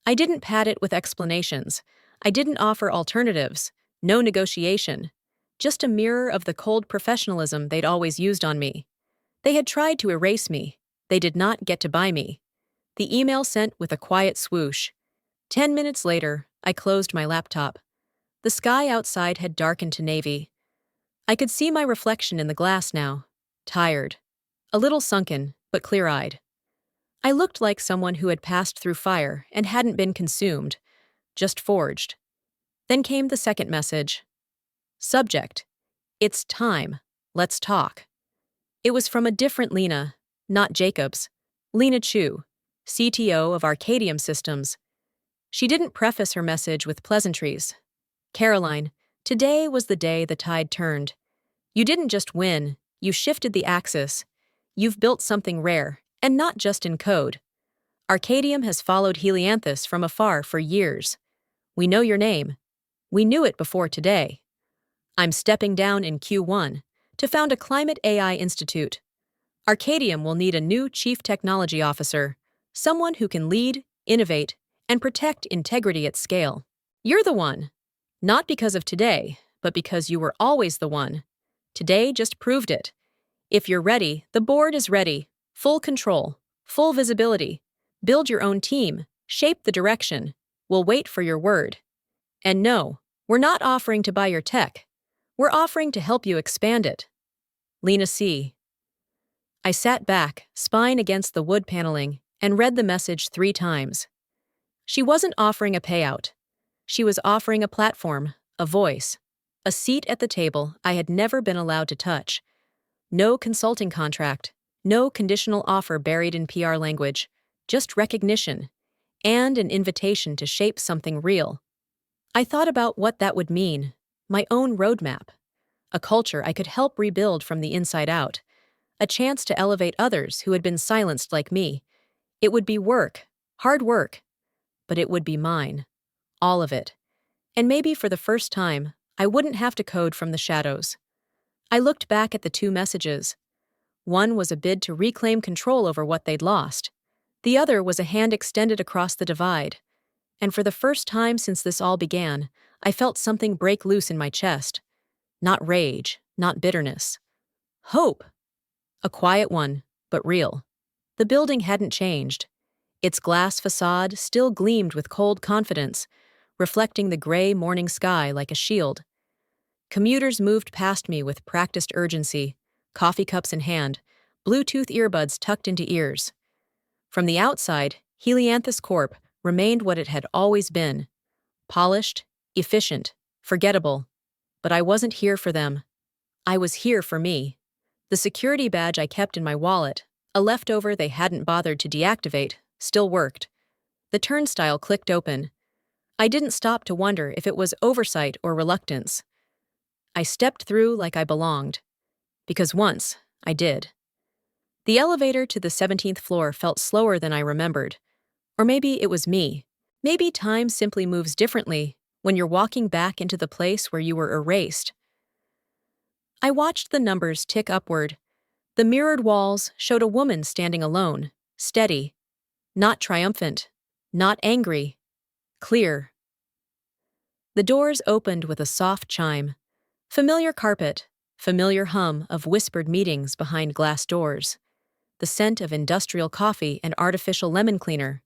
I didn't pad it with explanations. I didn't offer alternatives. No negotiation. Just a mirror of the cold professionalism they'd always used on me. They had tried to erase me. They did not get to buy me. The email sent with a quiet swoosh. 10 minutes later, I closed my laptop. The sky outside had darkened to navy. I could see my reflection in the glass now. Tired. A little sunken, but clear-eyed. I looked like someone who had passed through fire and hadn't been consumed, just forged. Then came the second message. Subject. It's time. Let's talk. It was from a different Lena, not Jacobs. Lena Chu, CTO of Arcadium Systems. She didn't preface her message with pleasantries. Caroline, today was the day the tide turned. You didn't just win, you shifted the axis. You've built something rare, and not just in code. Arcadium has followed Helianthus from afar for years. We know your name. We knew it before today. I'm stepping down in Q1 to found a climate AI institute. Arcadium will need a new chief technology officer, someone who can lead, innovate, and protect integrity at scale. You're the one. Not because of today, but because you were always the one. Today just proved it. If you're ready, the board is ready. Full control, full visibility. Build your own team, shape the direction. We'll wait for your word. And no, we're not offering to buy your tech. We're offering to help you expand it. Lena C. I sat back, spine against the wood paneling, and read the message 3 times. She wasn't offering a payout. She was offering a platform, a voice, a seat at the table I had never been allowed to touch. No consulting contract, no conditional offer buried in PR language, just recognition, and an invitation to shape something real. I thought about what that would mean, my own roadmap, a culture I could help rebuild from the inside out, a chance to elevate others who had been silenced like me. It would be work, hard work, but it would be mine, all of it. And maybe for the first time, I wouldn't have to code from the shadows. I looked back at the 2 messages. One was a bid to reclaim control over what they'd lost. The other was a hand extended across the divide. And for the first time since this all began, I felt something break loose in my chest. Not rage, not bitterness. Hope. A quiet one, but real. The building hadn't changed. Its glass facade still gleamed with cold confidence, reflecting the gray morning sky like a shield. Commuters moved past me with practiced urgency, coffee cups in hand, Bluetooth earbuds tucked into ears. From the outside, Helianthus Corp remained what it had always been: polished, efficient, forgettable. But I wasn't here for them. I was here for me. The security badge I kept in my wallet, a leftover they hadn't bothered to deactivate, still worked. The turnstile clicked open. I didn't stop to wonder if it was oversight or reluctance. I stepped through like I belonged. Because once, I did. The elevator to the 17th floor felt slower than I remembered. Or maybe it was me. Maybe time simply moves differently when you're walking back into the place where you were erased. I watched the numbers tick upward. The mirrored walls showed a woman standing alone, steady, not triumphant, not angry, clear. The doors opened with a soft chime. Familiar carpet, familiar hum of whispered meetings behind glass doors. The scent of industrial coffee and artificial lemon cleaner.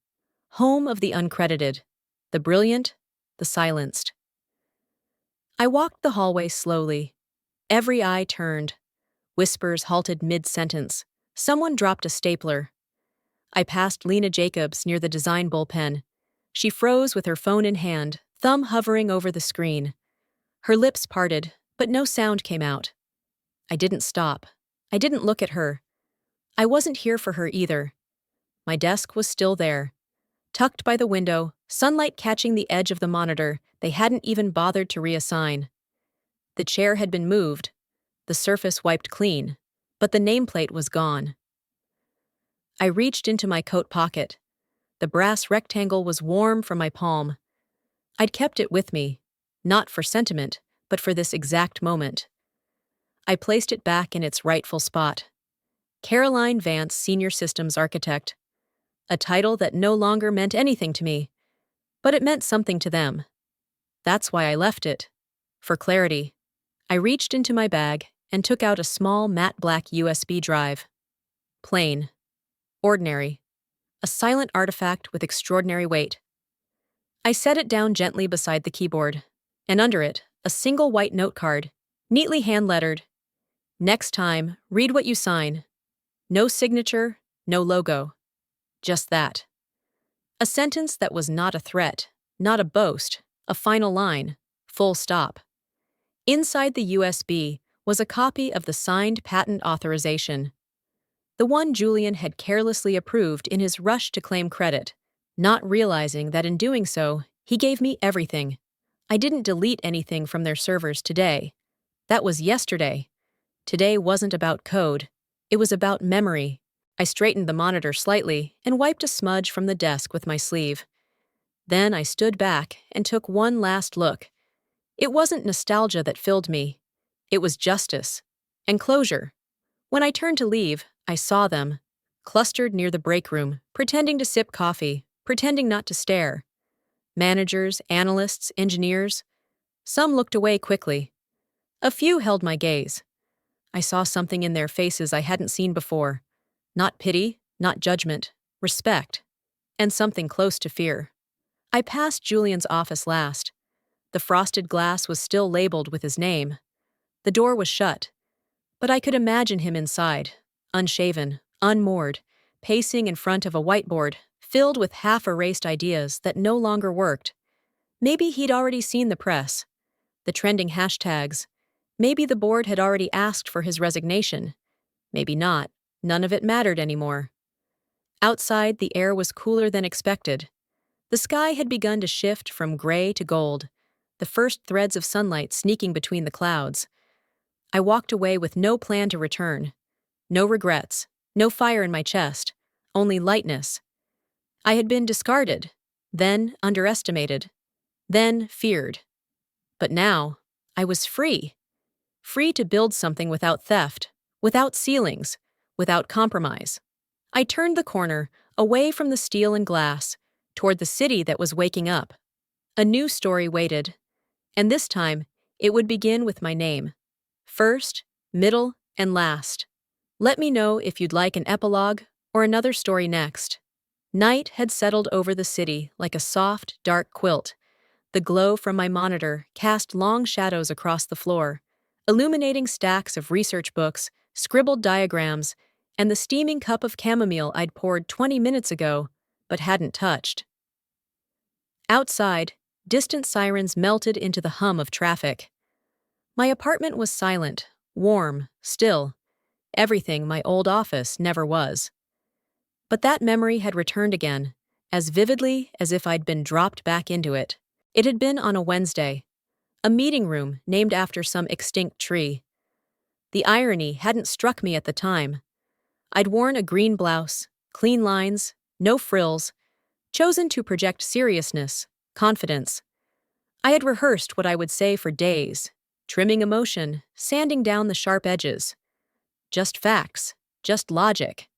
Home of the uncredited, the brilliant, the silenced. I walked the hallway slowly. Every eye turned. Whispers halted mid-sentence. Someone dropped a stapler. I passed Lena Jacobs near the design bullpen. She froze with her phone in hand, thumb hovering over the screen. Her lips parted, but no sound came out. I didn't stop. I didn't look at her. I wasn't here for her either. My desk was still there. Tucked by the window, sunlight catching the edge of the monitor they hadn't even bothered to reassign. The chair had been moved, the surface wiped clean, but the nameplate was gone. I reached into my coat pocket. The brass rectangle was warm from my palm. I'd kept it with me, not for sentiment, but for this exact moment. I placed it back in its rightful spot. Caroline Vance, Senior Systems Architect. A title that no longer meant anything to me, but it meant something to them. That's why I left it. For clarity. I reached into my bag and took out a small matte black USB drive. Plain. Ordinary. A silent artifact with extraordinary weight. I set it down gently beside the keyboard, and under it, a single white note card, neatly hand-lettered. Next time, read what you sign. No signature, no logo. Just that. A sentence that was not a threat, not a boast, a final line, full stop. Inside the USB was a copy of the signed patent authorization. The one Julian had carelessly approved in his rush to claim credit, not realizing that in doing so, he gave me everything. I didn't delete anything from their servers today. That was yesterday. Today wasn't about code. It was about memory. I straightened the monitor slightly and wiped a smudge from the desk with my sleeve. Then I stood back and took one last look. It wasn't nostalgia that filled me. It was justice and closure. When I turned to leave, I saw them, clustered near the break room, pretending to sip coffee, pretending not to stare. Managers, analysts, engineers. Some looked away quickly. A few held my gaze. I saw something in their faces I hadn't seen before. Not pity, not judgment, respect, and something close to fear. I passed Julian's office last. The frosted glass was still labeled with his name. The door was shut, but I could imagine him inside, unshaven, unmoored, pacing in front of a whiteboard filled with half-erased ideas that no longer worked. Maybe he'd already seen the press, the trending hashtags. Maybe the board had already asked for his resignation. Maybe not. None of it mattered anymore. Outside, the air was cooler than expected. The sky had begun to shift from gray to gold, the first threads of sunlight sneaking between the clouds. I walked away with no plan to return. No regrets, no fire in my chest, only lightness. I had been discarded, then underestimated, then feared. But now, I was free. Free to build something without theft, without ceilings, without compromise. I turned the corner, away from the steel and glass, toward the city that was waking up. A new story waited, and this time, it would begin with my name. First, middle, and last. Let me know if you'd like an epilogue or another story next. Night had settled over the city like a soft, dark quilt. The glow from my monitor cast long shadows across the floor, illuminating stacks of research books, scribbled diagrams, and the steaming cup of chamomile I'd poured 20 minutes ago but hadn't touched. Outside, distant sirens melted into the hum of traffic. My apartment was silent, warm, still, everything my old office never was. But that memory had returned again, as vividly as if I'd been dropped back into it. It had been on a Wednesday, a meeting room named after some extinct tree. The irony hadn't struck me at the time. I'd worn a green blouse, clean lines, no frills, chosen to project seriousness, confidence. I had rehearsed what I would say for days, trimming emotion, sanding down the sharp edges. Just facts, just logic.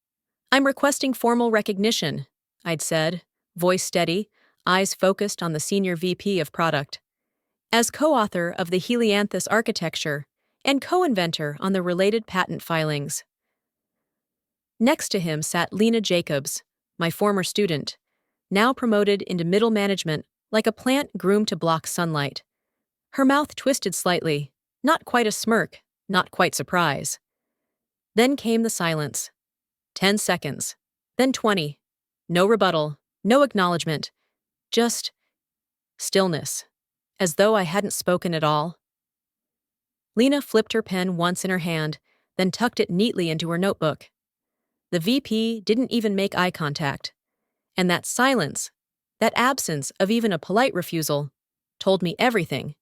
"I'm requesting formal recognition," I'd said, voice steady, eyes focused on the senior VP of product. "As co-author of the Helianthus architecture and co-inventor on the related patent filings." Next to him sat Lena Jacobs, my former student, now promoted into middle management like a plant groomed to block sunlight. Her mouth twisted slightly, not quite a smirk, not quite surprise. Then came the silence. 10 seconds, then 20. No rebuttal, no acknowledgement, just stillness, as though I hadn't spoken at all. Lena flipped her pen once in her hand, then tucked it neatly into her notebook. The VP didn't even make eye contact. And that silence, that absence of even a polite refusal, told me everything.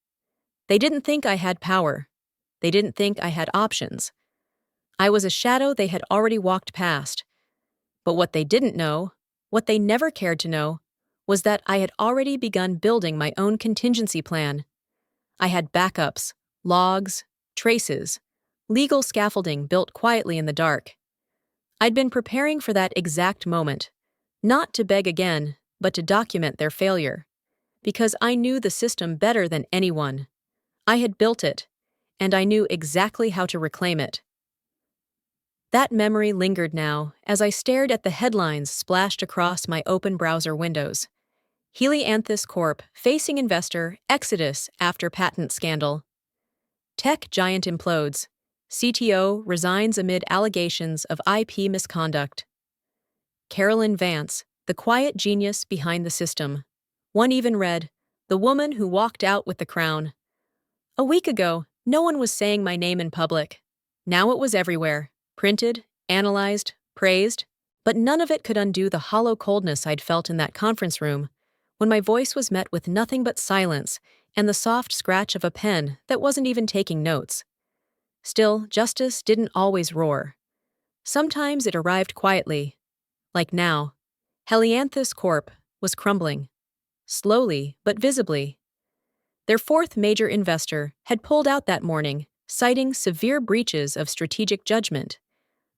They didn't think I had power. They didn't think I had options. I was a shadow they had already walked past. But what they didn't know, what they never cared to know, was that I had already begun building my own contingency plan. I had backups, logs, traces, legal scaffolding built quietly in the dark. I'd been preparing for that exact moment, not to beg again, but to document their failure. Because I knew the system better than anyone. I had built it, and I knew exactly how to reclaim it. That memory lingered now as I stared at the headlines splashed across my open browser windows. Helianthus Corp. Facing investor exodus after patent scandal. Tech giant implodes. CTO resigns amid allegations of IP misconduct. Carolyn Vance, the quiet genius behind the system. One even read, "The woman who walked out with the crown." A week ago, no one was saying my name in public. Now it was everywhere, printed, analyzed, praised, but none of it could undo the hollow coldness I'd felt in that conference room, when my voice was met with nothing but silence and the soft scratch of a pen that wasn't even taking notes. Still, justice didn't always roar. Sometimes it arrived quietly. Like now, Helianthus Corp. Was crumbling. Slowly, but visibly. Their fourth major investor had pulled out that morning, citing severe breaches of strategic judgment.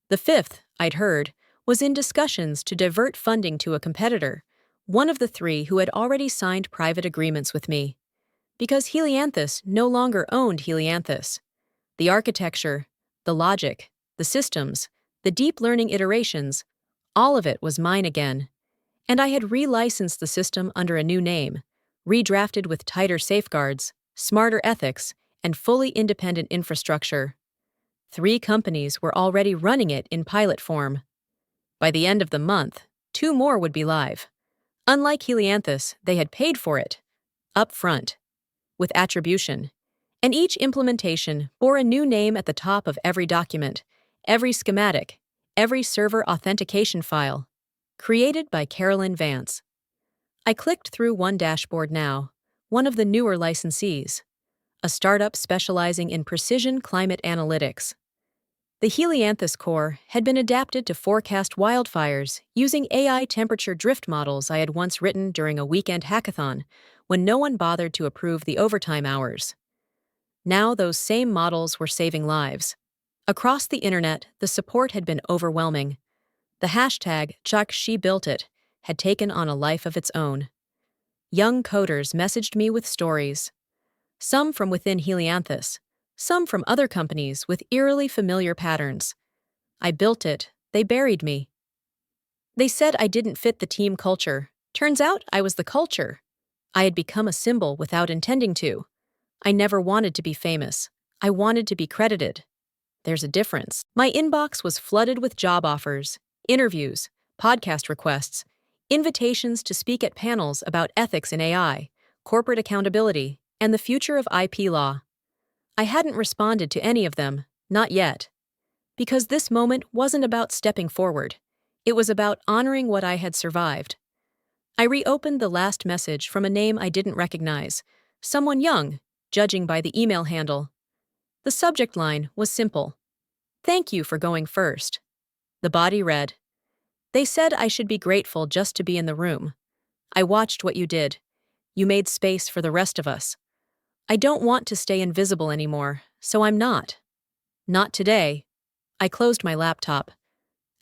The fifth, I'd heard, was in discussions to divert funding to a competitor, one of the three who had already signed private agreements with me. Because Helianthus no longer owned Helianthus. The architecture, the logic, the systems, the deep learning iterations, all of it was mine again. And I had relicensed the system under a new name, redrafted with tighter safeguards, smarter ethics, and fully independent infrastructure. 3 companies were already running it in pilot form. By the end of the month, 2 more would be live. Unlike Helianthus, they had paid for it, up front, with attribution. And each implementation bore a new name at the top of every document, every schematic, every server authentication file, created by Carolyn Vance. I clicked through one dashboard now, one of the newer licensees, a startup specializing in precision climate analytics. The Helianthus core had been adapted to forecast wildfires using AI temperature drift models I had once written during a weekend hackathon when no one bothered to approve the overtime hours. Now those same models were saving lives. Across the internet, the support had been overwhelming. The hashtag #SheBuiltIt had taken on a life of its own. Young coders messaged me with stories. Some from within Helianthus, some from other companies with eerily familiar patterns. I built it, they buried me. They said I didn't fit the team culture. Turns out I was the culture. I had become a symbol without intending to. I never wanted to be famous. I wanted to be credited. There's a difference. My inbox was flooded with job offers, interviews, podcast requests, invitations to speak at panels about ethics in AI, corporate accountability, and the future of IP law. I hadn't responded to any of them, not yet, because this moment wasn't about stepping forward. It was about honoring what I had survived. I reopened the last message from a name I didn't recognize, someone young, judging by the email handle. The subject line was simple. "Thank you for going first." The body read, "They said I should be grateful just to be in the room. I watched what you did. You made space for the rest of us. I don't want to stay invisible anymore, so I'm not. Not today." I closed my laptop.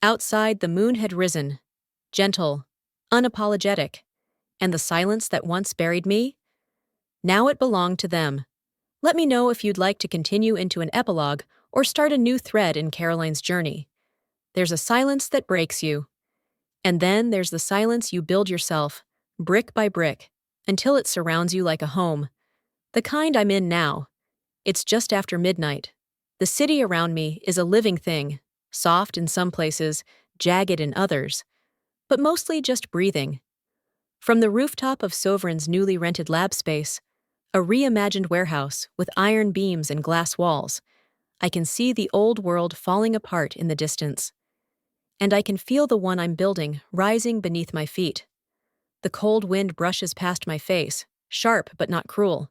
Outside, the moon had risen, gentle, unapologetic, and the silence that once buried me? Now it belonged to them. Let me know if you'd like to continue into an epilogue or start a new thread in Caroline's journey. There's a silence that breaks you. And then there's the silence you build yourself, brick by brick, until it surrounds you like a home. The kind I'm in now. It's just after midnight. The city around me is a living thing, soft in some places, jagged in others, but mostly just breathing. From the rooftop of Sovereign's newly rented lab space, a reimagined warehouse with iron beams and glass walls, I can see the old world falling apart in the distance. And I can feel the one I'm building rising beneath my feet. The cold wind brushes past my face, sharp but not cruel.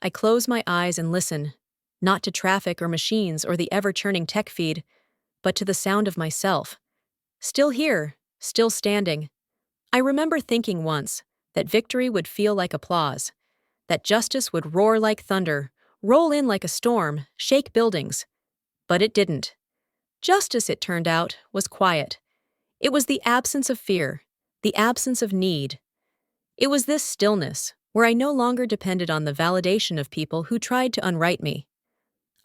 I close my eyes and listen, not to traffic or machines or the ever-churning tech feed, but to the sound of myself. Still here, still standing. I remember thinking once that victory would feel like applause, that justice would roar like thunder, roll in like a storm, shake buildings. But it didn't. Justice, it turned out, was quiet. It was the absence of fear, the absence of need. It was this stillness, where I no longer depended on the validation of people who tried to unright me.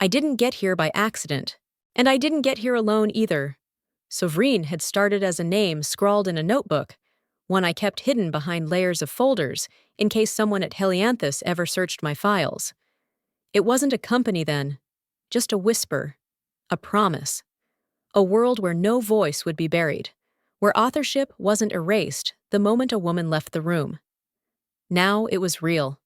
I didn't get here by accident, and I didn't get here alone either. Sovereign had started as a name scrawled in a notebook, one I kept hidden behind layers of folders in case someone at Helianthus ever searched my files. It wasn't a company then, just a whisper, a promise, a world where no voice would be buried, where authorship wasn't erased the moment a woman left the room. Now it was real.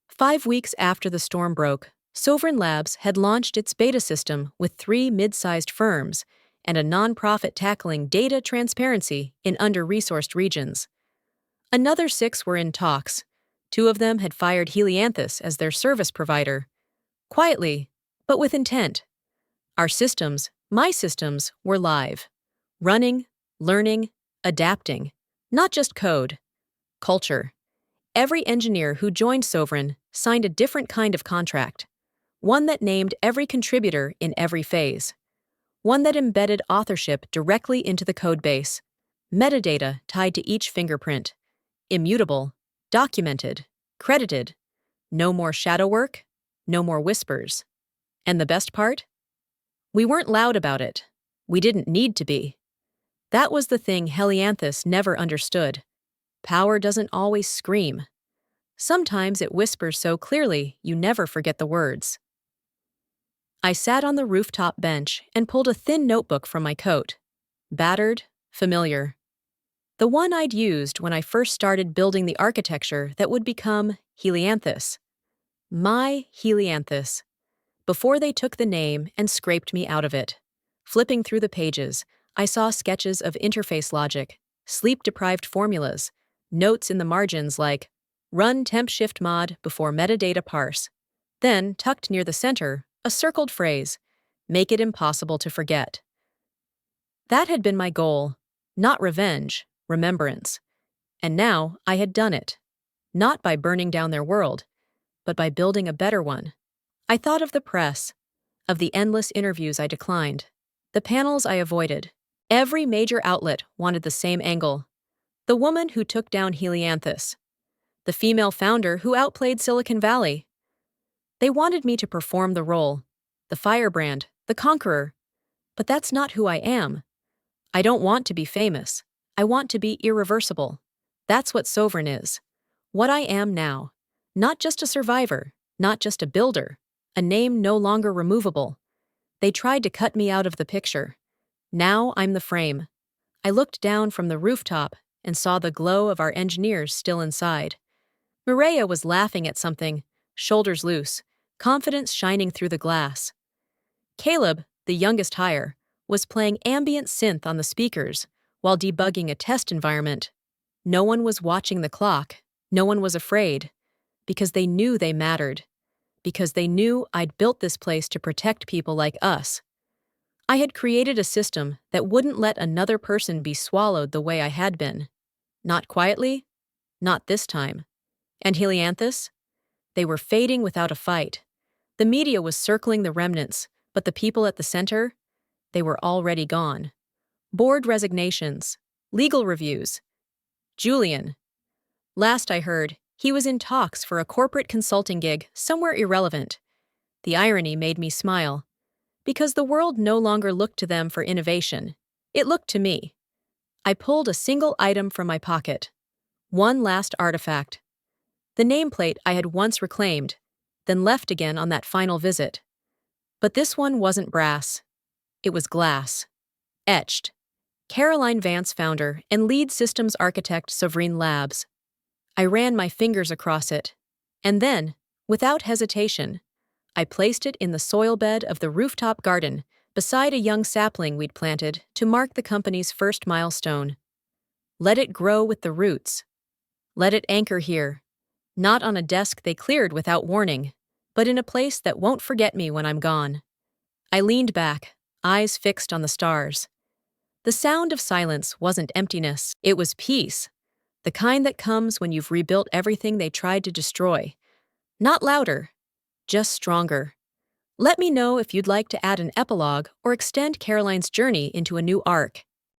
5 weeks after the storm broke, Sovereign Labs had launched its beta system with 3 mid-sized firms and a nonprofit tackling data transparency in under-resourced regions. Another 6 were in talks. 2 of them had fired Helianthus as their service provider. Quietly, but with intent. Our systems, my systems, were live. Running, learning, adapting. Not just code. Culture. Every engineer who joined Sovereign signed a different kind of contract. One that named every contributor in every phase. One that embedded authorship directly into the codebase. Metadata tied to each fingerprint. Immutable, documented, credited. No more shadow work, no more whispers. And the best part? We weren't loud about it. We didn't need to be. That was the thing Helianthus never understood. Power doesn't always scream. Sometimes it whispers so clearly you never forget the words. I sat on the rooftop bench and pulled a thin notebook from my coat. Battered, familiar. The one I'd used when I first started building the architecture that would become Helianthus. My Helianthus. Before they took the name and scraped me out of it. Flipping through the pages, I saw sketches of interface logic, sleep-deprived formulas, notes in the margins like, run temp shift mod before metadata parse. Then, tucked near the center, a circled phrase, make it impossible to forget. That had been my goal, not revenge, remembrance. And now I had done it. Not by burning down their world, but by building a better one. I thought of the press, of the endless interviews I declined, the panels I avoided. Every major outlet wanted the same angle. The woman who took down Helianthus. The female founder who outplayed Silicon Valley. They wanted me to perform the role, the firebrand, the conqueror. But that's not who I am. I don't want to be famous. I want to be irreversible. That's what Sovereign is. What I am now. Not just a survivor, not just a builder, a name no longer removable. They tried to cut me out of the picture. Now I'm the frame. I looked down from the rooftop and saw the glow of our engineers still inside. Mireya was laughing at something, shoulders loose, confidence shining through the glass. Caleb, the youngest hire, was playing ambient synth on the speakers while debugging a test environment. No one was watching the clock. No one was afraid. Because they knew they mattered. Because they knew I'd built this place to protect people like us. I had created a system that wouldn't let another person be swallowed the way I had been. Not quietly. Not this time. And Helianthus? They were fading without a fight. The media was circling the remnants, but the people at the center? They were already gone. Board resignations. Legal reviews. Julian. Last I heard, he was in talks for a corporate consulting gig somewhere irrelevant. The irony made me smile. Because the world no longer looked to them for innovation. It looked to me. I pulled a single item from my pocket. One last artifact. The nameplate I had once reclaimed, then left again on that final visit. But this one wasn't brass. It was glass. Etched. Caroline Vance, founder and lead systems architect, Sovereign Labs. I ran my fingers across it. And then, without hesitation, I placed it in the soil bed of the rooftop garden beside a young sapling we'd planted to mark the company's first milestone. Let it grow with the roots. Let it anchor here. Not on a desk they cleared without warning, but in a place that won't forget me when I'm gone. I leaned back, eyes fixed on the stars. The sound of silence wasn't emptiness, it was peace. The kind that comes when you've rebuilt everything they tried to destroy. Not louder, just stronger. Let me know if you'd like to add an epilogue or extend Caroline's journey into a new arc.